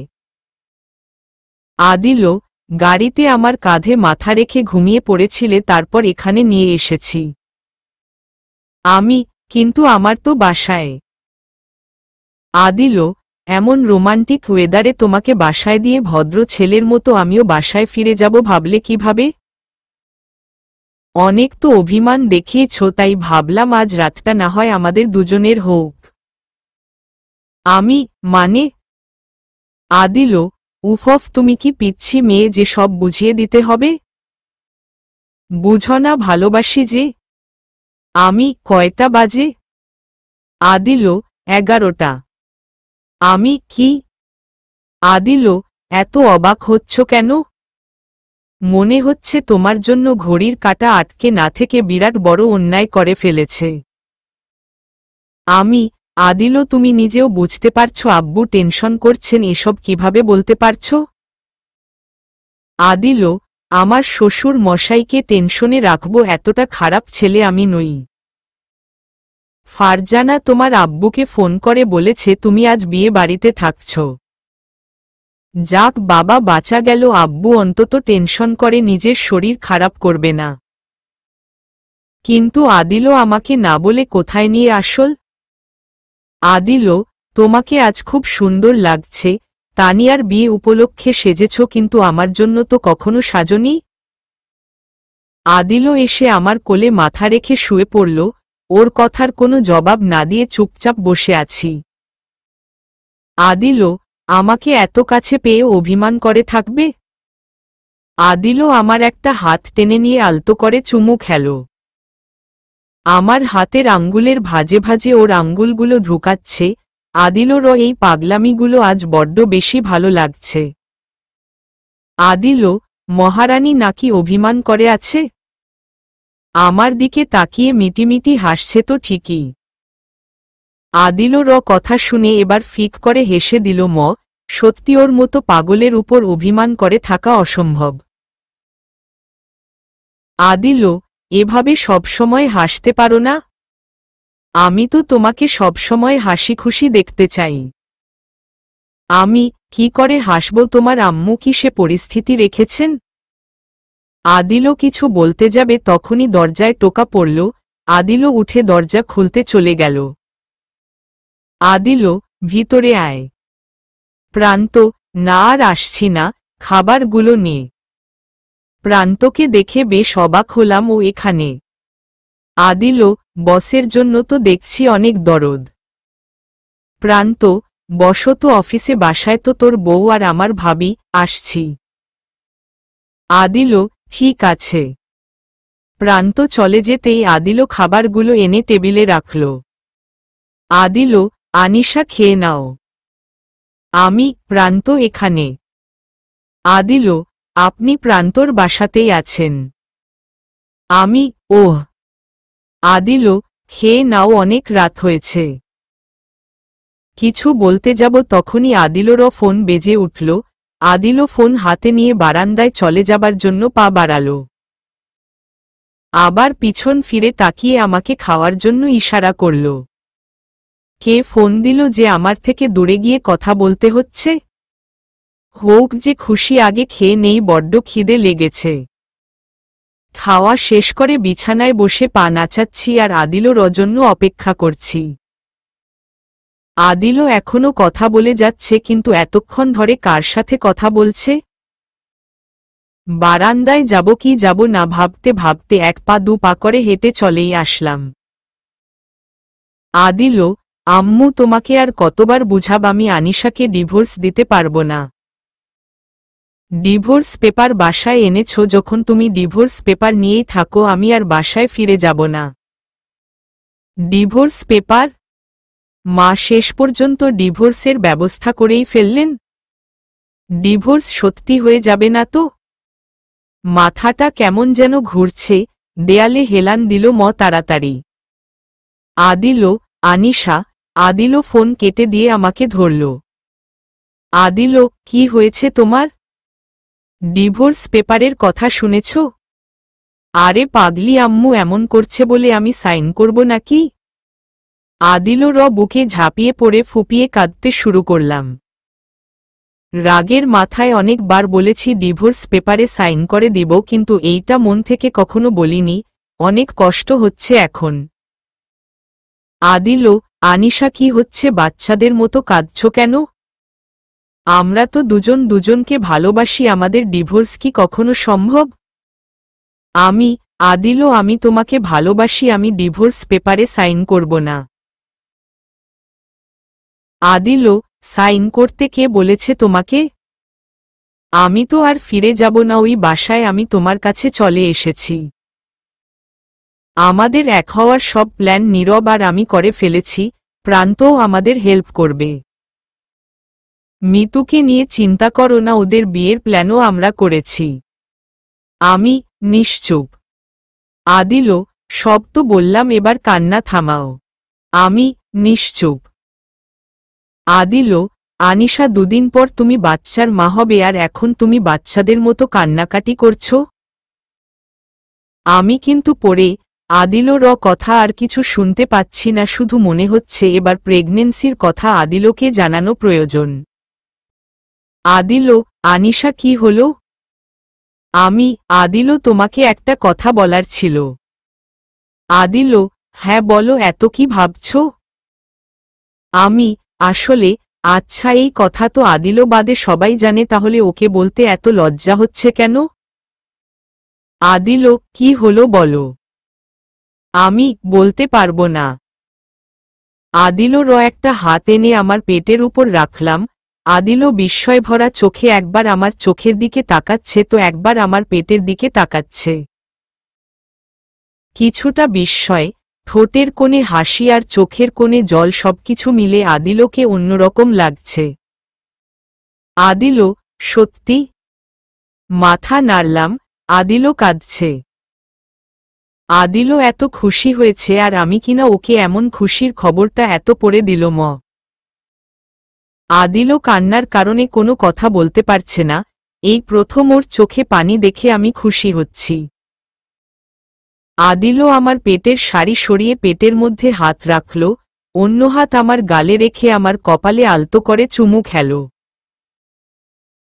আদিলও, গাড়িতে আমার কাঁধে মাথা রেখে ঘুমিয়ে পড়েছিলে, তারপর এখানে নিয়ে এসেছি আমি, কিন্তু আমার তো বাসায়। আদিলও, এমন রোমান্টিক ওয়েদারে তোমাকে বাসায় দিয়ে ভদ্র ছেলের মতো আমিও বাসায় ফিরে যাব ভাবলে কিভাবে? অনেক তো অভিমান দেখিয়েছ, তাই ভাবলাম আজ রাতটা না হয় আমাদের দুজনের হোক। আমি, মানে? আদিলও, উফফ, তুমি কি পিচ্ছি মেয়ে যে সব বুঝিয়ে দিতে হবে? বুঝো না ভালোবাসি যে। আমি, কয়টা বাজে? আদিলও, 11টা। আমি, কি? আদিলও, এত অবাক হচ্ছ কেন? মনে হচ্ছে তোমার জন্য ঘড়ির কাঁটা আটকে না থেকে বিরাট বড় অন্যায় করে ফেলেছে। আমি, আদিলও, তুমি নিজেও বুঝতে পারছো আব্বু টেনশন করছেন, এসব কিভাবে বলতে পারছো? আদিলও, আমার শ্বশুর মশাইকে টেনশনে রাখবো এতটা খারাপ ছেলে আমি নই। ফারজানা তোমার আব্বুকে ফোন করে বলেছে তুমি আজ বিয়ে বাড়িতে থাকছ। যাক বাবা, বাঁচা গেল, আব্বু অন্তত টেনশন করে নিজের শরীর খারাপ করবে না। কিন্তু আদিলও আমাকে না বলে কোথায় নিয়ে আসল? আদিলও, তোমাকে আজ খুব সুন্দর লাগছে, তানিয়ার বিয়ে উপলক্ষে সেজেছ, কিন্তু আমার জন্য তো কখনো সাজনি। আদিলও এসে আমার কোলে মাথা রেখে শুয়ে পড়ল, ওর কথার কোনো জবাব না দিয়ে চুপচাপ বসে আছি। আদিলও, আমাকে এত কাছে পেয়ে অভিমান করে থাকবে? আদিলও আমার একটা হাত টেনে নিয়ে আলতো করে চুমু খেল। আমার হাতের আঙ্গুলের ভাজে ভাজে ওর আঙ্গুলগুলো ঢুকাচ্ছে। আদিলরও এই পাগলামিগুলো আজ বড্ড বেশি ভালো লাগছে। আদিলও, মহারানী নাকি অভিমান করে আছে? আমার দিকে তাকিয়ে মিটিমিটি হাসছে তো ঠিকই। আদিলর কথা শুনে এবার ফিক করে হেসে দিল। সত্যি ওর মতো পাগলের উপর অভিমান করে থাকা অসম্ভব। আদিলও, এভাবে সবসময় হাসতে পারো না? আমি তো তোমাকে সবসময় হাসি খুশি দেখতে চাই। আমি, কি করে হাসব? তোমার আম্মু কি সে পরিস্থিতি রেখেছেন? আদিলও কিছু বলতে যাবে, তখনই দরজায় টোকা পড়ল। আদিলও উঠে দরজা খুলতে চলে গেল। আদিলও, ভিতরে আয়। প্রান্ত, না আর আসছি না, খাবারগুলো নে। প্রান্তকে দেখে বেশ অবাক হলাম, ও এখানে। আদিলও, বসের জন্য তো দেখছি অনেক দরদ। প্রান্ত, বসো তো, অফিসে বাসায় তো তোর বউ আর আমার ভাবি, আসছি। আদিলও, ঠিক আছে। প্রান্ত চলে যেতেই আদিলও খাবারগুলো এনে টেবিলে রাখল। আদিলও, আনিশা খেয়ে নাও। আমি, প্রান্ত এখানে। আদিলও, আপনি প্রান্তর বাসাতেই আছেন? আমি, ওহ। আদিলও, খেয়ে নাও, অনেক রাত হয়েছে। কিছু বলতে যাব তখনই আদিলরও ফোন বেজে উঠল। আদিলও ফোন হাতে নিয়ে বারান্দায় চলে যাবার জন্য পা বাড়াল। আবার পিছন ফিরে তাকিয়ে আমাকে খাওয়ার জন্য ইশারা করল। কে ফোন দিল যে আমার থেকে দূরে গিয়ে কথা বলতে হচ্ছে? হোক যে খুশি, আগে খেয়ে নেই, বড্ড খিদে লেগেছে। খাওয়া শেষ করে বিছানায় বসে পা নাচাচ্ছি আর আদিলর জন্য অপেক্ষা করছি। আদিলও এখনো কথা বলে যাচ্ছে, কিন্তু এতক্ষণ ধরে কার সাথে কথা বলছে? বারান্দায় যাব কি যাব না ভাবতে ভাবতে এক পা দু পা করে হেঁটে চলেই আসলাম। আদিলও, আম্মু তোমাকে আর কতবার বুঝাব আমি আনিশাকে ডিভোর্স দিতে পারবো না। ডিভোর্স পেপার বাসায় এনেছো, যখন তুমি ডিভোর্স পেপার নিয়েই থাকো আমি আর বাসায় ফিরে যাব না। Divorce paper? মা শেষ পর্যন্ত ডিভোর্সের ব্যবস্থা করেই ফেললেন? ডিভোর্স সত্যি হয়ে যাবে না তো? মাথাটা কেমন যেন ঘুরছে, দেয়ালে হেলান দিল তাড়াতাড়ি। আদিলও, আনিশা। আদিলও ফোন কেটে দিয়ে আমাকে ধরল। আদিলও, কি হয়েছে তোমার? ডিভোর্স পেপারের কথা শুনেছ? আরে পাগলি, আম্মু এমন করছে বলে আমি সাইন করব নাকি? আদিলও বুকে ঝাঁপিয়ে পড়ে ফুপিয়ে কাঁদতে শুরু করলাম। রাগের মাথায় অনেকবার বলেছি ডিভোর্স পেপারে সাইন করে দিব, কিন্তু এইটা মন থেকে কখনো বলিনি। অনেক কষ্ট হচ্ছে এখন। আদিলও, আনিশা কি হচ্ছে? বাচ্চাদের মতো কাঁদছ কেন? আমরা তো দুজন দুজনকে ভালোবাসি, আমাদের ডিভোর্স কি কখনো সম্ভব? আদিলও, আমি তোমাকে ভালোবাসি, আমি ডিভোর্স পেপারে সাইন করব না। আদিলও, সাইন করতে কে বলেছে তোমাকে? আমি তো আর ফিরে যাব না ওই বাসায়, আমি তোমার কাছে চলে এসেছি। আমাদের এক হওয়ার সব প্ল্যান নীরব আর আমি করে ফেলেছি, প্রান্তও আমাদের হেল্প করবে। মিতুকে নিয়ে চিন্তা করো না, ওদের বিয়ের প্ল্যানও আমরা করেছি। আমি নিশ্চুপ। আদিলও, সব তো বললাম, এবার কান্না থামাও। আমি নিশ্চুপ। আদিলও, আনিশা, দুদিন পর তুমি বাচ্চার মা হবে আর এখন তুমি বাচ্চাদের মতো কান্নাকাটি করছো? আমি কিন্তু পড়ে আদিলর কথা আর কিছু শুনতে পাচ্ছি না, শুধু মনে হচ্ছে এবার প্রেগনেন্সির কথা আদিলকে জানানো প্রয়োজন। আদিলও, আনিশা কি হলো? আদিলও, তোমাকে একটা কথা বলার ছিল। আদিলও, হ্যাঁ বলো, এত কি ভাবছ? আসলে, আচ্ছা এই কথা তো আদিলও বাদে সবাই জানে, তাহলে ওকে বলতে এত লজ্জা হচ্ছে কেন? আদিলও, কি হলো বলো। আমি বলতে পারবো না। আদিলও একটা হাত এনে আমার পেটের উপর রাখলাম। আদিলও বিস্ময় ভরা চোখে একবার আমার চোখের দিকে তাকাচ্ছে তো একবার আমার পেটের দিকে তাকাচ্ছে। কিছুটা বিস্ময়, ঠোঁটের কোণে হাসি আর চোখের কোণে জল, সবকিছু মিলে আদিলকে অন্যরকম লাগছে। আদিলও, সত্যি? মাথা নাড়লাম। আদিলও কাঁদছে। আদিলও এত খুশি হয়েছে, আর আমি কিনা ওকে এমন খুশির খবরটা এত পড়ে দিল। আদিলও কান্নার কারণে কোনো কথা বলতে পারছে না, এই প্রথম ওর চোখে পানি দেখে আমি খুশি হচ্ছি। আদিলও আমার পেটের শাড়ি সরিয়ে পেটের মধ্যে হাত রাখল, অন্য হাত আমার গালে রেখে আমার কপালে আলতো করে চুমু খেল।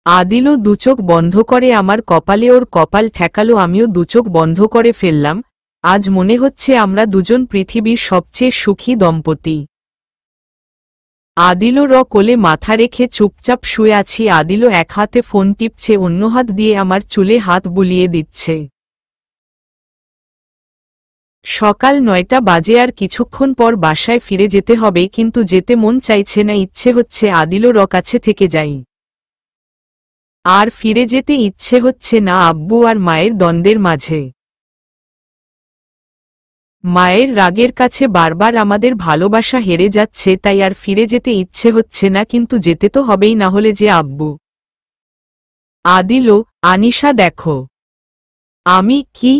আদিলও দুচোখ বন্ধ করে আমার কপালে ওর কপাল ঠেকালো, আমিও দুচোখ বন্ধ করে ফেললাম। আজ মনে হচ্ছে আমরা দুজন পৃথিবীর সবচেয়ে সুখী দম্পতি। আদিলও কোলে মাথা রেখে চুপচাপ শুয়ে আছি। আদিলও এক হাতে ফোন টিপছে, অন্য হাত দিয়ে আমার চুলে হাত বুলিয়ে দিচ্ছে। সকাল 9টা বাজে, আর কিছুক্ষণ পর বাসায় ফিরে যেতে হবে, কিন্তু যেতে মন চাইছে না, ইচ্ছে হচ্ছে আদিলও কাছে থেকে যাই। আর ফিরে যেতে ইচ্ছে হচ্ছে না আব্বু আর মায়ের দ্বন্দ্বের মাঝে। মায়ের রাগের কাছে বারবার আমাদের ভালোবাসা হেরে যাচ্ছে, তাই আর ফিরে যেতে ইচ্ছে হচ্ছে না, কিন্তু যেতে তো হবেই, না হলে যে আব্বু। আদিলও, আনিশা দেখো। কি?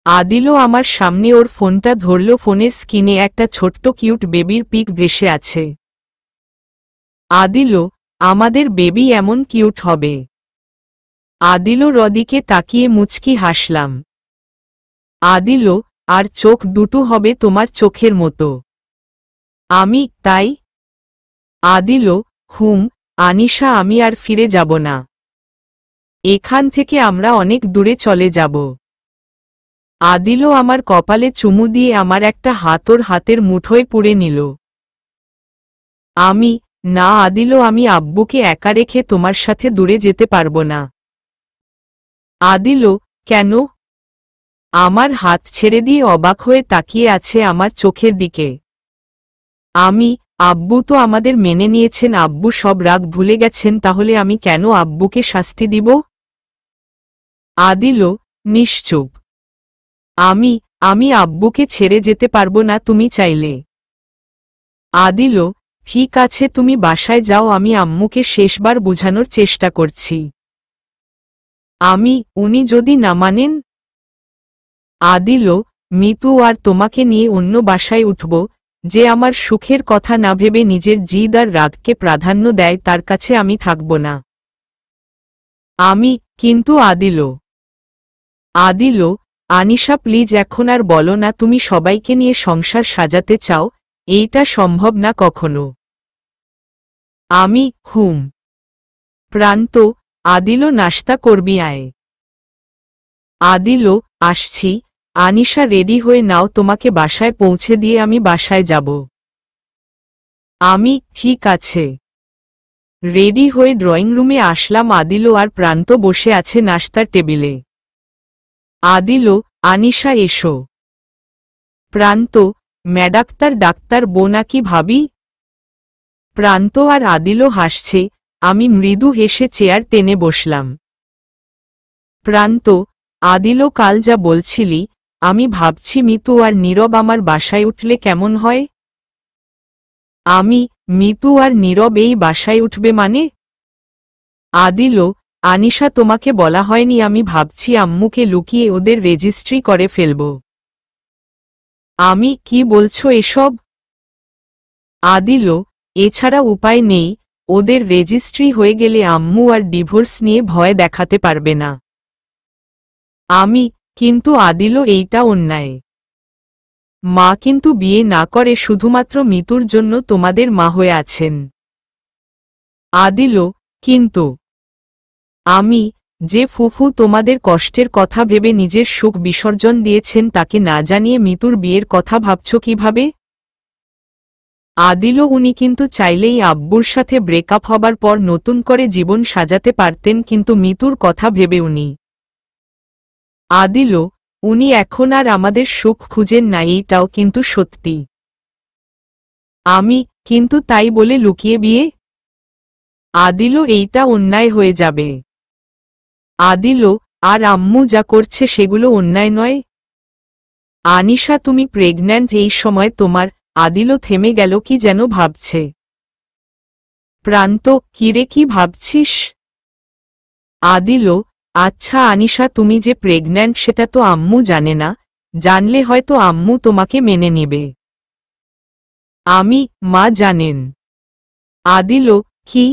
আদিলও আমার সামনে ওর ফোনটা ধরল, ফোনের স্ক্রিনে একটা ছোট্ট কিউট বেবির পিক ভেসে আছে। আদিলও, আমাদের বেবি এমন কিউট হবে? আদিলও দিকে তাকিয়ে মুচকি হাসলাম। আদিলও, আর চোখ দুটো হবে তোমার চোখের মতো। তাই? আদিলও, আনিশা, আমি আর ফিরে যাব না। এখান থেকে আমরা অনেক দূরে চলে যাব। আদিলও আমার কপালে চুমু দিয়ে আমার একটা হাত ওর হাতের মুঠোয় পুরে নিল। না আদিলও, আমি আব্বুকে একা রেখে তোমার সাথে দূরে যেতে পারবো না। আদিলও, কেন? আমার হাত ছেড়ে দিয়ে অবাক হয়ে তাকিয়ে আছে আমার চোখের দিকে। আব্বু তো আমাদের মেনে নিয়েছেন, আব্বু সব রাগ ভুলে গেছেন, তাহলে আমি কেন আব্বুকে শাস্তি দিব? আদিলও নিশ্চুপ। আমি আব্বুকে ছেড়ে যেতে পারবো না তুমি চাইলে। আদিলও ঠিক আছে, তুমি বাসায় যাও, আমি আম্মুকে শেষবার বোঝানোর চেষ্টা করছি। উনি যদি না মানেন? আদিলও মিতু আর তোমাকে নিয়ে অন্য বাসায় উঠব। যে আমার সুখের কথা না ভেবে নিজের জিদ আর রাগকে প্রাধান্য দেয় তার কাছে আমি থাকব না। কিন্তু আদিলও আনিশা প্লিজ এখন আর বলো না তুমি সবাইকে নিয়ে সংসার সাজাতে চাও, এইটা সম্ভব না কখনো। প্রান্ত, আদিলও নাস্তা করবি আয়। আদিলও আসছি। আনিশা রেডি হয়ে নাও, তোমাকে বাসায় পৌঁছে দিয়ে আমি বাসায় যাব। ঠিক আছে। রেডি হয়ে ড্রয়িং রুমে আসলাম। আদিলও আর প্রান্ত বসে আছে নাস্তার টেবিলে। আদিলও আনিশা এসো। প্রান্ত, ম্যাডাক্তার ডাক্তার বো নাকি ভাবি? প্রান্ত আর আদিলও হাসছে। আমি মৃদু হেসে চেয়ার টেনে বসলাম। প্রান্ত, আদিলও কাল যা বলছিলি, আমি ভাবছি মিতু আর নীরব আমার বাসায় উঠলে কেমন হয়? মিতু আর নীরব এই বাসায় উঠবে মানে? আদিলও আনিশা তোমাকে বলা হয়নি, আমি ভাবছি আম্মুকে লুকিয়ে ওদের রেজিস্ট্রি করে ফেলব। কি বলছো এসব? আদিলও এছাড়া উপায় নেই, ওদের রেজিস্ট্রি হয়ে গেলে আম্মু আর ডিভোর্স নিয়ে ভয় দেখাতে পারবে না। কিন্তু আদিলও এইটা অন্যায়। মা কিন্তু বিয়ে না করে শুধুমাত্র মিতুর জন্য তোমাদের মা হয়ে আছেন। আদিলও কিন্তু যে ফুফু তোমাদের কষ্টের কথা ভেবে নিজের সুখ বিসর্জন দিয়েছেন তাকে না জানিয়ে মিতুর বিয়ের কথা ভাবছ কিভাবে? আদিলও উনি কিন্তু চাইলেই আব্বুর সাথে ব্রেকআপ হবার পর নতুন করে জীবন সাজাতে পারতেন, কিন্তু মিতুর কথা ভেবে উনি। আদিলও উনি এখন আর আমাদের সুখ খুঁজেন না, এইটাও কিন্তু সত্যি। কিন্তু তাই বলে লুকিয়ে বিয়ে? আদিলও এইটা অন্যায় হয়ে যাবে। আদিলও আর আম্মু যা করছে সেগুলো অন্যায় নয়? আনিশা তুমি প্রেগন্যান্ট এই সময় তোমার। আদিলও থেমে গেল, কি যেন ভাবছে। প্রান্ত, কিরে কি ভাবছিস? আদিলও আচ্ছা আনিশা, তুমি যে প্রেগন্যান্ট সেটা তো আম্মু জানে না, জানলে হয়তো আম্মু তোমাকে মেনে নেবে। মা জানেন। আদিলও কি?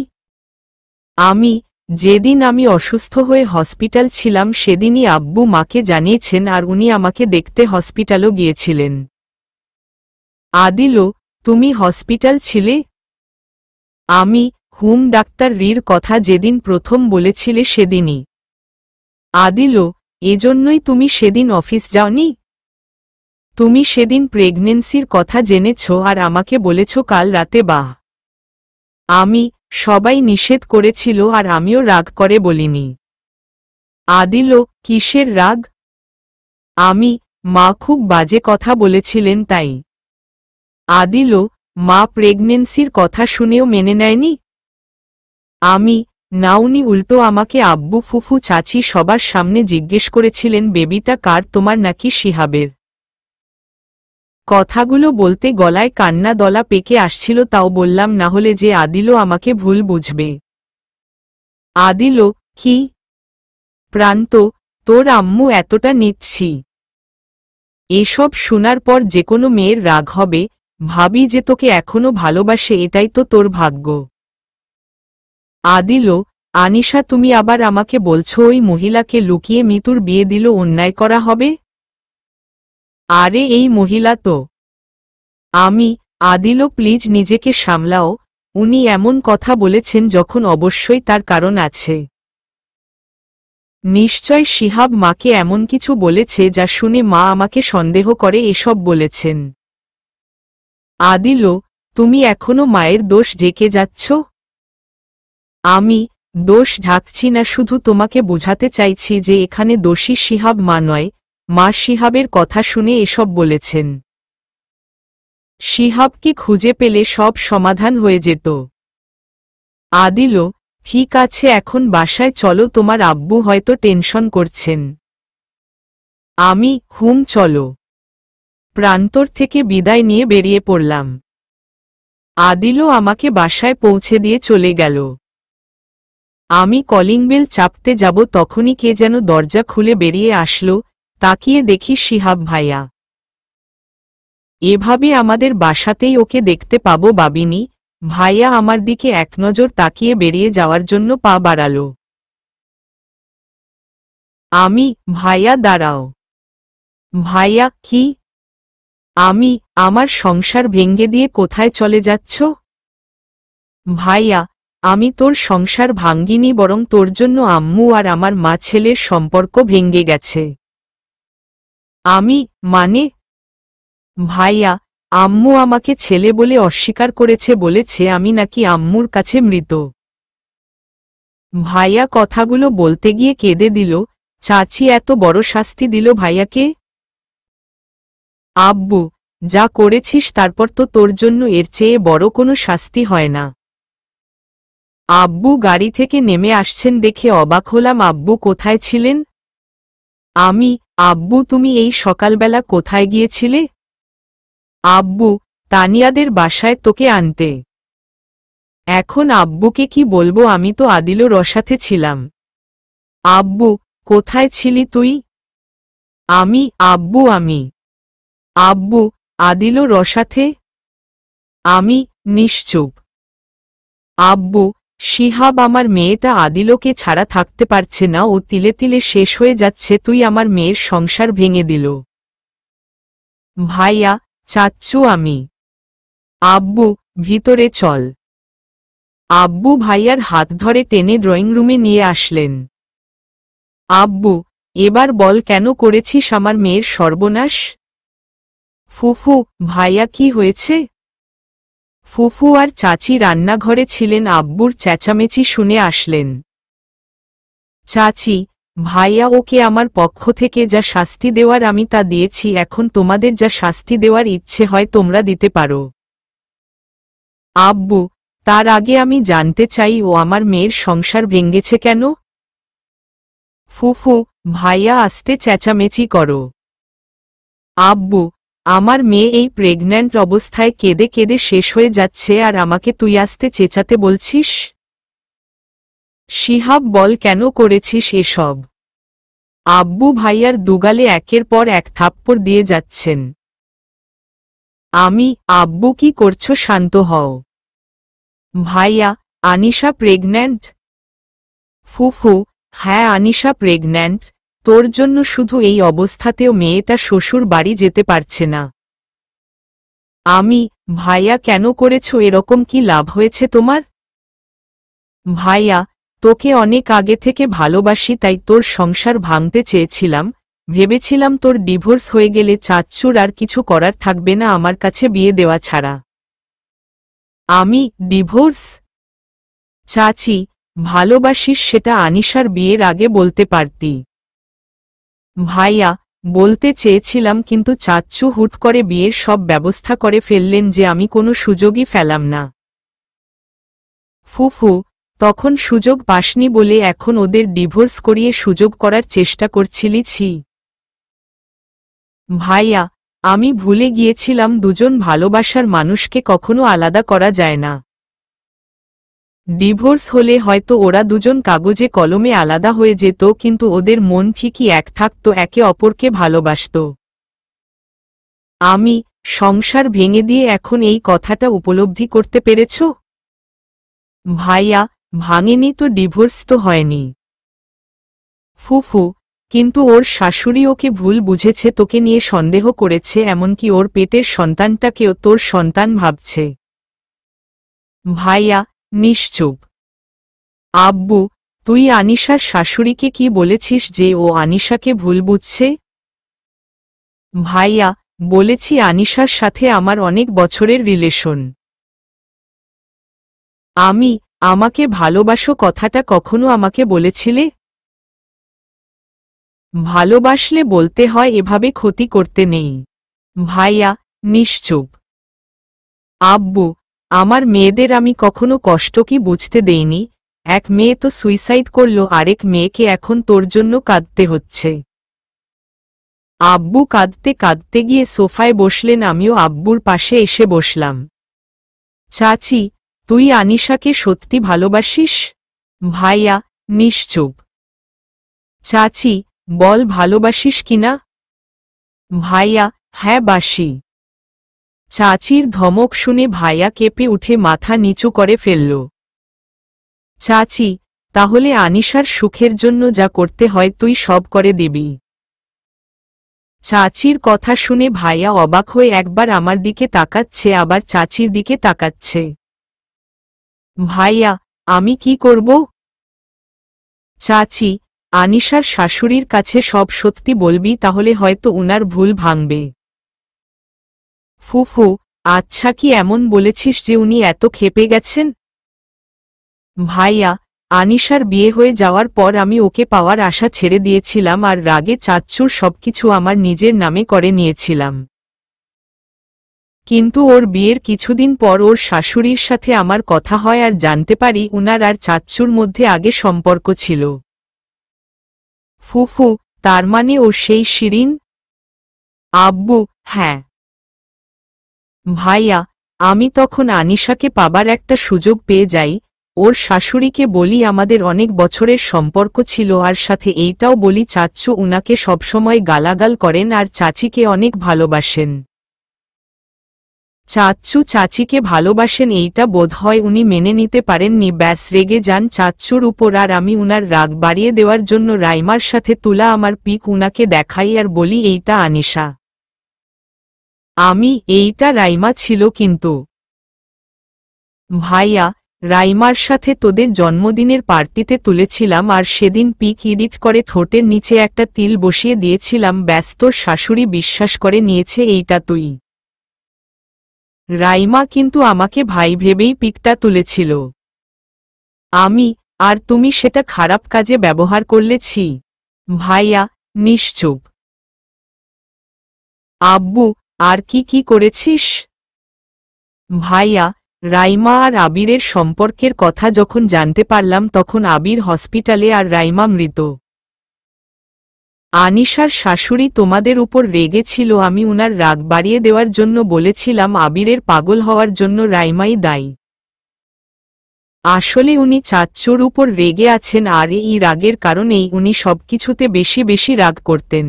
যেদিন আমি অসুস্থ হয়ে হসপিটাল ছিলাম সেদিনই আব্বু মাকে জানিয়েছেন, আর উনি আমাকে দেখতে হসপিটালও গিয়েছিলেন। আদিলও তুমি হসপিটাল ছিলে? ডাক্তার রির কথা যেদিন প্রথম বলেছিলে সেদিনই। আদিলও এজন্যই তুমি সেদিন অফিস যাওনি? তুমি সেদিন প্রেগনেন্সির কথা জেনেছ আর আমাকে বলেছ কাল রাতে? বাহ! সবাই নিষেধ করেছিল আর আমিও রাগ করে বলিনি। আদিলও কিসের রাগ? মা খুব বাজে কথা বলেছিলেন তাই। আদিলও মা প্রেগনেন্সির কথা শুনেও মেনে নেয়নি? না, উনি উল্টো আমাকে আব্বু ফুফু চাচি সবার সামনে জিজ্ঞেস করেছিলেন বেবিটা কার, তোমার নাকি শিহাবের। কথাগুলো বলতে গলায় কান্না দলা পেকে আসছিল, তাও বললাম না হলে যে আদিলও আমাকে ভুল বুঝবে। আদিলও কি? প্রান্ত, তোর আম্মু এতটা নিচ্ছি। এসব শোনার পর যে কোনো মেয়ের রাগ হবে। ভাবি যে তোকে এখনো ভালোবাসে, এটাই তো তোর ভাগ্য। আদিলও আনিশা তুমি আবার আমাকে বলছো ওই মহিলাকে লুকিয়ে মিতুর বিয়ে দিল অন্যায় করা হবে? আরে এই মহিলা তো আদিলও প্লিজ নিজেকে সামলাও, উনি এমন কথা বলেছেন যখন অবশ্যই তার কারণ আছে। নিশ্চয় শিহাব মাকে এমন কিছু বলেছে যা শুনে মা আমাকে সন্দেহ করে এসব বলেছেন। আদিলও তুমি এখনো মায়ের দোষ ঢেকে যাচ্ছ? আমি দোষ ঢাকছি না, শুধু তোমাকে বোঝাতে চাইছি যে এখানে দোষী শিহাব মা নয়, মা শিহাবের কথা শুনে এসব বলেছেন। শিহাবকে খুঁজে পেলে সব সমাধান হয়ে যেত। আদিল, ঠিক আছে, এখন বাসায় চলো, তোমার আব্বু হয়তো টেনশন করছেন। আমি চলো। প্রান্তর থেকে বিদায় নিয়ে বেরিয়ে পড়লাম। আদিলও আমাকে বাসায় পৌঁছে দিয়ে চলে গেল। আমি কলিং বেল চাপতে যাব, তখনই কে যেন দরজা খুলে বেরিয়ে আসলো। তাকিয়ে দেখি শিহাব ভাইয়া। এভাবে আমাদের বাসাতেই ওকে দেখতে পাবো ভাবিনি। ভাইয়া আমার দিকে এক নজর তাকিয়ে বেরিয়ে যাওয়ার জন্য পা বাড়ালো। আমি, ভাইয়া দাঁড়াও। ভাইয়া, কি? আমি, আমার সংসার ভেঙে দিয়ে কোথায় চলে যাচ্ছ? ভাইয়া, আমি তোর সংসার ভাঙ্গিনি, বরং তোর জন্য আম্মু আর আমার মা ছেলের সম্পর্ক ভেঙে গেছে। আমি, মানে? ভাইয়া, আম্মু আমাকে ছেলে বলে অস্বীকার করেছে, বলেছে আমি নাকি আম্মুর কাছে মৃত। ভাইয়া কথাগুলো বলতে গিয়ে কেঁদে দিল। চাচি এত বড় শাস্তি দিল ভাইয়াকে? আব্বু, যা করেছিস তারপর তো তোর জন্য এর চেয়ে বড় কোনো শাস্তি হয় না। আব্বু গাড়ি থেকে নেমে আসছেন দেখে অবাক হলাম। আব্বু কোথায় ছিলেন? আমি, আব্বু তুমি এই সকালবেলা কোথায় গিয়েছিলে? আব্বু, তানিয়াদের বাসায় তোকে আনতে। এখন আব্বুকে কি বলবো, আমি তো আদিলর সাথে ছিলাম। আব্বু, কোথায় ছিলি তুই? আমি, আব্বু আব্বু, আদিলর সাথে? আমি নিশ্চুপ। আব্বু, শিহাব আমার মেয়েটা আদিলকে ছাড়া থাকতে পারছে না, ও তিলে তিলে শেষ হয়ে যাচ্ছে, তুই আমার মেয়ের সংসার ভেঙে দিল। ভাইয়া, চাচ্চু আমি। আব্বু, ভিতরে চল। আব্বু ভাইয়ার হাত ধরে টেনে ড্রয়িং রুমে নিয়ে আসলেন। আব্বু, এবার বল কেন করেছিস আমার মেয়ের সর্বনাশ? ফুফু, ভাইয়া কি হয়েছে? ফুফু আর চাচি রান্নাঘরে ছিলেন, আব্বুর চেঁচামেচি শুনে আসলেন। চাচি, ভাইয়া ওকে আমার পক্ষ থেকে যা শাস্তি দেওয়ার আমি তা দিয়েছি, এখন তোমাদের যা শাস্তি দেওয়ার ইচ্ছে হয় তোমরা দিতে পারো। আব্বু, তার আগে আমি জানতে চাই ও আমার মেয়ের সংসার ভেঙেছে কেন? ফুফু, ভাইয়া আস্তে চেঁচামেচি করো। আব্বু, আমার মেয়ে এই প্রেগন্যান্ট অবস্থায় কেঁদে কেঁদে শেষ হয়ে যাচ্ছে, আর আমাকে তুই আস্তে চেঁচাতে বলছিস? শিহাব, বল কেন করেছিস এসব? আব্বু ভাইয়ার দুগালে একের পর এক থাপ্পড় দিয়ে যাচ্ছেন। আমি, আব্বু কি করছো, শান্ত হও। ভাইয়া, আনিশা প্রেগন্যান্ট? ফুফু, হ্যাঁ আনিশা প্রেগন্যান্ট, তোর জন্য শুধু এই অবস্থাতেও মেয়েটা শ্বশুর বাড়ি যেতে পারছে না। আমি, ভাইয়া কেন করেছো এরকম, কি লাভ হয়েছে তোমার? ভাইয়া, তোকে অনেক আগে থেকে ভালোবাসি, তাই তোর সংসার ভাঙতে চেয়েছিলাম, ভেবেছিলাম তোর ডিভোর্স হয়ে গেলে চাচ্চুর আর কিছু করার থাকবে না আমার কাছে বিয়ে দেওয়া ছাড়া। আমি, ডিভোর্স? চাচি, ভালোবাসিস সেটা আনিশার বিয়ের আগে বলতে পারতি। ভাইয়া, বলতে চেয়েছিলাম, কিন্তু চাচ্চু হুট করে বিয়ের সব ব্যবস্থা করে ফেললেন যে আমি কোনো সুযোগই ফেলাম না। ফুফু, তখন সুযোগ পাসনি বলে এখন ওদের ডিভোর্স করিয়ে সুযোগ করার চেষ্টা করছিলি? ছি। ভাইয়া, আমি ভুলে গিয়েছিলাম দুজন ভালোবাসার মানুষকে কখনো আলাদা করা যায় না। ডিভোর্স হলে হয়তো ওরা দুজন কাগজে কলমে আলাদা হয়ে যেত, কিন্তু ওদের মন ঠিকই এক থাকত, একে অপরকে ভালোবাসত। আমি, সংসার ভেঙে দিয়ে এখন এই কথাটা উপলব্ধি করতে পেরেছ? ভাইয়া, ভাঙেনি তো, ডিভোর্স তো হয়নি। ফুফু, কিন্তু ওর শাশুড়ি ওকে ভুল বুঝেছে, তোকে নিয়ে সন্দেহ করেছে, এমনকি ওর পেটের সন্তানটাকেও তোর সন্তান ভাবছে। ভাইয়া, নিশ্চুপ। আব্বু, তুই আনিশার শাশুড়িকে কি বলেছিস যে ও আনিশাকে ভুল বুঝছে? ভাইয়া, বলেছি আনিশার সাথে আমার অনেক বছরের রিলেশন। আমাকে ভালোবাসো কথাটা কখনো আমাকে বলেছিলে? ভালোবাসলে বলতে হয়, এভাবে ক্ষতি করতে নেই। ভাইয়া নিশ্চুপ। আব্বু, আমার মেয়েদের আমি কখনো কষ্ট কি বুঝতে দেইনি। এক মেয়ে তো সুইসাইড করলো, আরেক মেয়েকে এখন তোর জন্য কাঁদতে হচ্ছে। আব্বু কাঁদতে কাঁদতে গিয়ে সোফায় বসলেন, আমিও আব্বুর পাশে এসে বসলাম। চাচি, তুই আনিশাকে সত্যি ভালোবাসিস? ভাইয়া নিশ্চুপ। চাচি, বল ভালোবাসিস কিনা? ভাইয়া হ্যাঁ বাসি। চাচির ধমক শুনে ভাইয়া কেঁপে উঠে মাথা নিচু করে ফেলল। চাচি, তাহলে আনিশার সুখের জন্য যা করতে হয় তুই সব করে দিবি? চাচির কথা শুনে ভাইয়া অবাক হয়ে একবার আমার দিকে তাকাচ্ছে, আবার চাচির দিকে তাকাচ্ছে। ভাইয়া, আমি কি করব? চাচি, আনিশার শাশুড়ির কাছে সব সত্যি বলবি, তাহলে হয়তো উনার ভুল ভাঙবে। ফুফু, আচ্ছা কি এমন বলেছিস যে উনি এত ক্ষেপে গেছেন? ভাইয়া, আনিশার বিয়ে হয়ে যাওয়ার পর আমি ওকে পাওয়ার আশা ছেড়ে দিয়েছিলাম, আর রাগে চাচ্চুর সবকিছু আমার নিজের নামে করে নিয়েছিলাম। কিন্তু ওর বিয়ের কিছুদিন পর ওর শাশুড়ির সাথে আমার কথা হয়, আর জানতে পারি উনার আর চাচ্চুর মধ্যে আগে সম্পর্ক ছিল। ফুফু, তার মানে ও সেই শিরিন? আব্বু হ্যাঁ। ভাইয়া, আমি তখন আনিশাকে পাবার একটা সুযোগ পেয়ে যাই, ওর শাশুড়িকে বলি আমাদের অনেক বছরের সম্পর্ক ছিল, আর সাথে এইটাও বলি চাচ্চু উনাকে সবসময় গালাগাল করেন আর চাচিকে অনেক ভালোবাসেন। চাচ্চু চাচিকে ভালোবাসেন এইটা বোধহয় উনি মেনে নিতে পারেননি, ব্যাস রেগে যান চাচ্চুর উপর, আর আমি উনার রাগ বাড়িয়ে দেওয়ার জন্য রাইমার সাথে তুলা আমার পিক উনাকে দেখাই আর বলি এইটা আনিশা। এইটা রাইমা ছিল কিন্তু। ভাইয়া, রাইমার সাথে তোদের জন্মদিনের পার্টিতে তুলেছিলাম, আর সেদিন পিক এডিট করে ঠোঁটের নিচে একটা তিল বসিয়ে দিয়েছিলাম, ব্যাস তোর শাশুড়ি বিশ্বাস করে নিয়েছে এইটা তুই। রাইমা কিন্তু আমাকে ভাই ভেবেই পিকটা তুলেছিল। আর তুমি সেটা খারাপ কাজে ব্যবহার করলেছি। ভাইয়া নিশ্চুপ। আব্বু, আর কি কি করেছিস? ভাইয়া, রাইমা আর আবিরের সম্পর্কের কথা যখন জানতে পারলাম তখন আবির হসপিটালে আর রাইমা মৃত। আনিশার শাশুড়ি তোমাদের উপর রেগে ছিল, আমি উনার রাগ বাড়িয়ে দেওয়ার জন্য বলেছিলাম আবিরের পাগল হওয়ার জন্য রাইমাই দায়ী। আসলে উনি চাচ্চুর উপর রেগে আছেন, আর এই রাগের কারণেই উনি সবকিছুতে বেশি বেশি রাগ করতেন।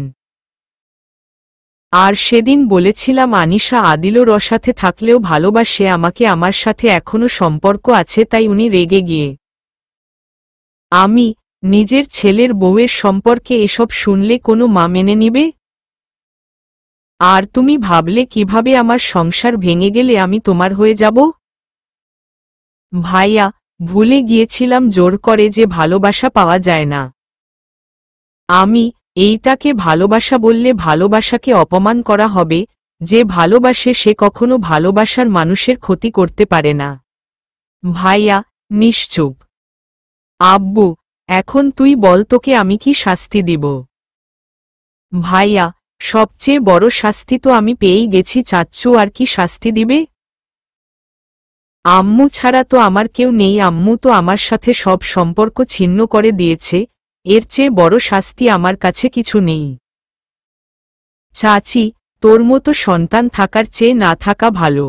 আর সেদিন বলেছিলাম আনিশা আদিলর সাথে থাকলেও ভালোবাসে আমাকে, আমার সাথে এখনো সম্পর্ক আছে, তাই উনি রেগে গিয়ে। নিজের ছেলের বউয়ের সম্পর্কে এসব শুনলে কোনো মা মেনে নিবে? আর তুমি ভাবলে কিভাবে আমার সংসার ভেঙে গেলে আমি তোমার হয়ে যাব? ভাইয়া, ভুলে গিয়েছিলাম জোর করে যে ভালোবাসা পাওয়া যায় না। এইটাকে ভালোবাসা বললে ভালোবাসাকে অপমান করা হবে, যে ভালোবাসে সে কখনো ভালোবাসার মানুষের ক্ষতি করতে পারে না। ভাইয়া নিশ্চুপ। আব্বু, এখন তুই বল তোকে আমি কি শাস্তি দিব? ভাইয়া, সবচেয়ে বড় শাস্তি তো আমি পেয়েই গেছি, চাচ্চু আর কি শাস্তি দিবে? আম্মু ছাড়া তো আমার কেউ নেই, আম্মু তো আমার সাথে সব সম্পর্ক ছিন্ন করে দিয়েছে, এর চেয়ে বড় শাস্তি আমার কাছে কিছু নেই। চাচি, তোর মতো সন্তান থাকার চেয়ে না থাকা ভালো।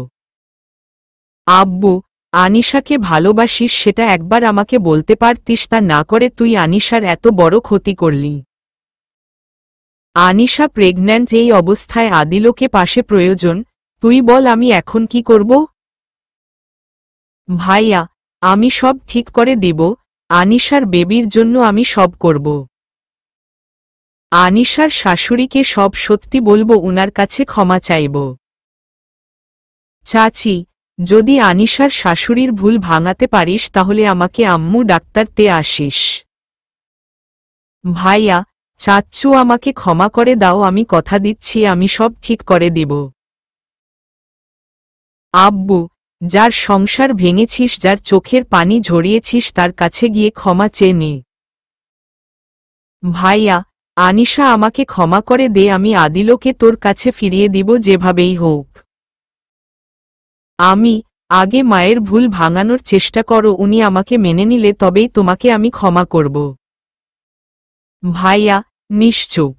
আব্বু, আনিশাকে ভালোবাসিস সেটা একবার আমাকে বলতে পারতিস, তা না করে তুই আনিশার এত বড় ক্ষতি করলি। আনিশা প্রেগন্যান্ট, এই অবস্থায় আদিলকে পাশে প্রয়োজন, তুই বল আমি এখন কি করব? ভাইয়া, আমি সব ঠিক করে দিব, আনিশার বেবির জন্য আমি সব করব। আনিশার শাশুড়িকে সব সত্যি বলবো, উনার কাছে ক্ষমা চাইব। চাচি, যদি আনিশার শাশুড়ির ভুল ভাঙাতে পারিস তাহলে আমাকে আম্মু ডাক্তারতে আসিস। ভাইয়া, চাচ্চু আমাকে ক্ষমা করে দাও, আমি কথা দিচ্ছি আমি সব ঠিক করে দিব। আব্বু, যার সংসার ভেঙেছিস, যার চোখের পানি ঝরিয়েছিস, তার কাছে গিয়ে ক্ষমা চেয়ে নে। ভাইয়া, আনিশা আমাকে ক্ষমা করে দে, আমি আদিলকে তোর কাছে ফিরিয়ে দিব যেভাবেই হোক। আমি আগে মায়ের ভুল ভাঙানোর চেষ্টা করো, উনি আমাকে মেনে নিলে তবেই তোমাকে আমি ক্ষমা করব। ভাইয়া, নিশ্চুপ।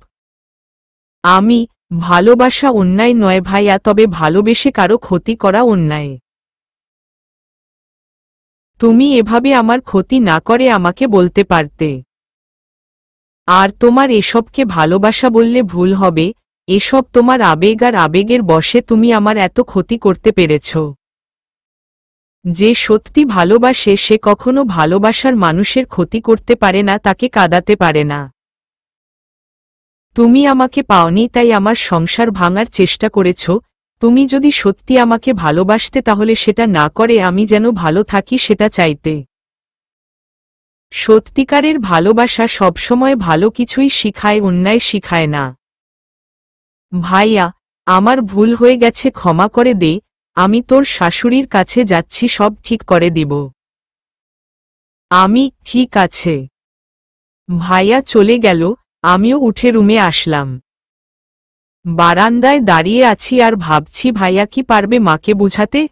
আমি ভালোবাসা অন্যায় নয় ভাইয়া, তবে ভালোবেসে কারো ক্ষতি করা অন্যায়। তুমি এভাবে আমার ক্ষতি না করে আমাকে বলতে পারতে। আর তোমার এসবকে ভালোবাসা বললে ভুল হবে, এসব তোমার আবেগ, আর আবেগের বশে তুমি আমার এত ক্ষতি করতে পেরেছ। যে সত্যি ভালোবাসে সে কখনো ভালোবাসার মানুষের ক্ষতি করতে পারে না, তাকে কাঁদাতে পারে না। তুমি আমাকে পাওনি তাই আমার সংসার ভাঙার চেষ্টা করেছ। তুমি যদি সত্যি আমাকে ভালোবাসতে তাহলে সেটা না করে আমি যেন ভালো থাকি সেটা চাইতে। সত্যিকারের ভালোবাসা সবসময় ভালো কিছুই শিখায়, অন্যায় শিখায় না। ভাইয়া, আমার ভুল হয়ে গেছে, ক্ষমা করে দে। আমি তোর শাশুড়ির কাছে যাচ্ছি, সব ঠিক করে দিব। আমি ঠিক আছে। ভাইয়া চলে গেল, আমিও উঠে রুমে আসলাম। বারান্দায় দাঁড়িয়ে আছি আর ভাবছি ভাইয়া কি পারবে মাকে বুঝাতে?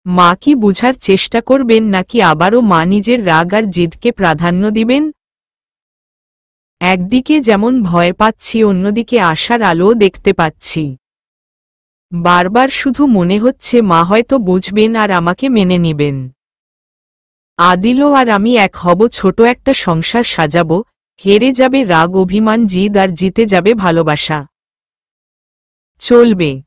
মা কি বুঝার চেষ্টা করবেন, নাকি আবারও মা নিজের রাগ আর জিদকে প্রাধান্য দিবেন? একদিকে যেমন ভয় পাচ্ছি, অন্যদিকে আশার আলোও দেখতে পাচ্ছি। বারবার শুধু মনে হচ্ছে মা হয়তো বুঝবেন আর আমাকে মেনে নিবেন। আদিলও আর আমি এক হব, ছোট একটা সংসার সাজাবো। হেরে যাবে রাগ, অভিমান, জিদ, আর জিতে যাবে ভালোবাসা। চলবে।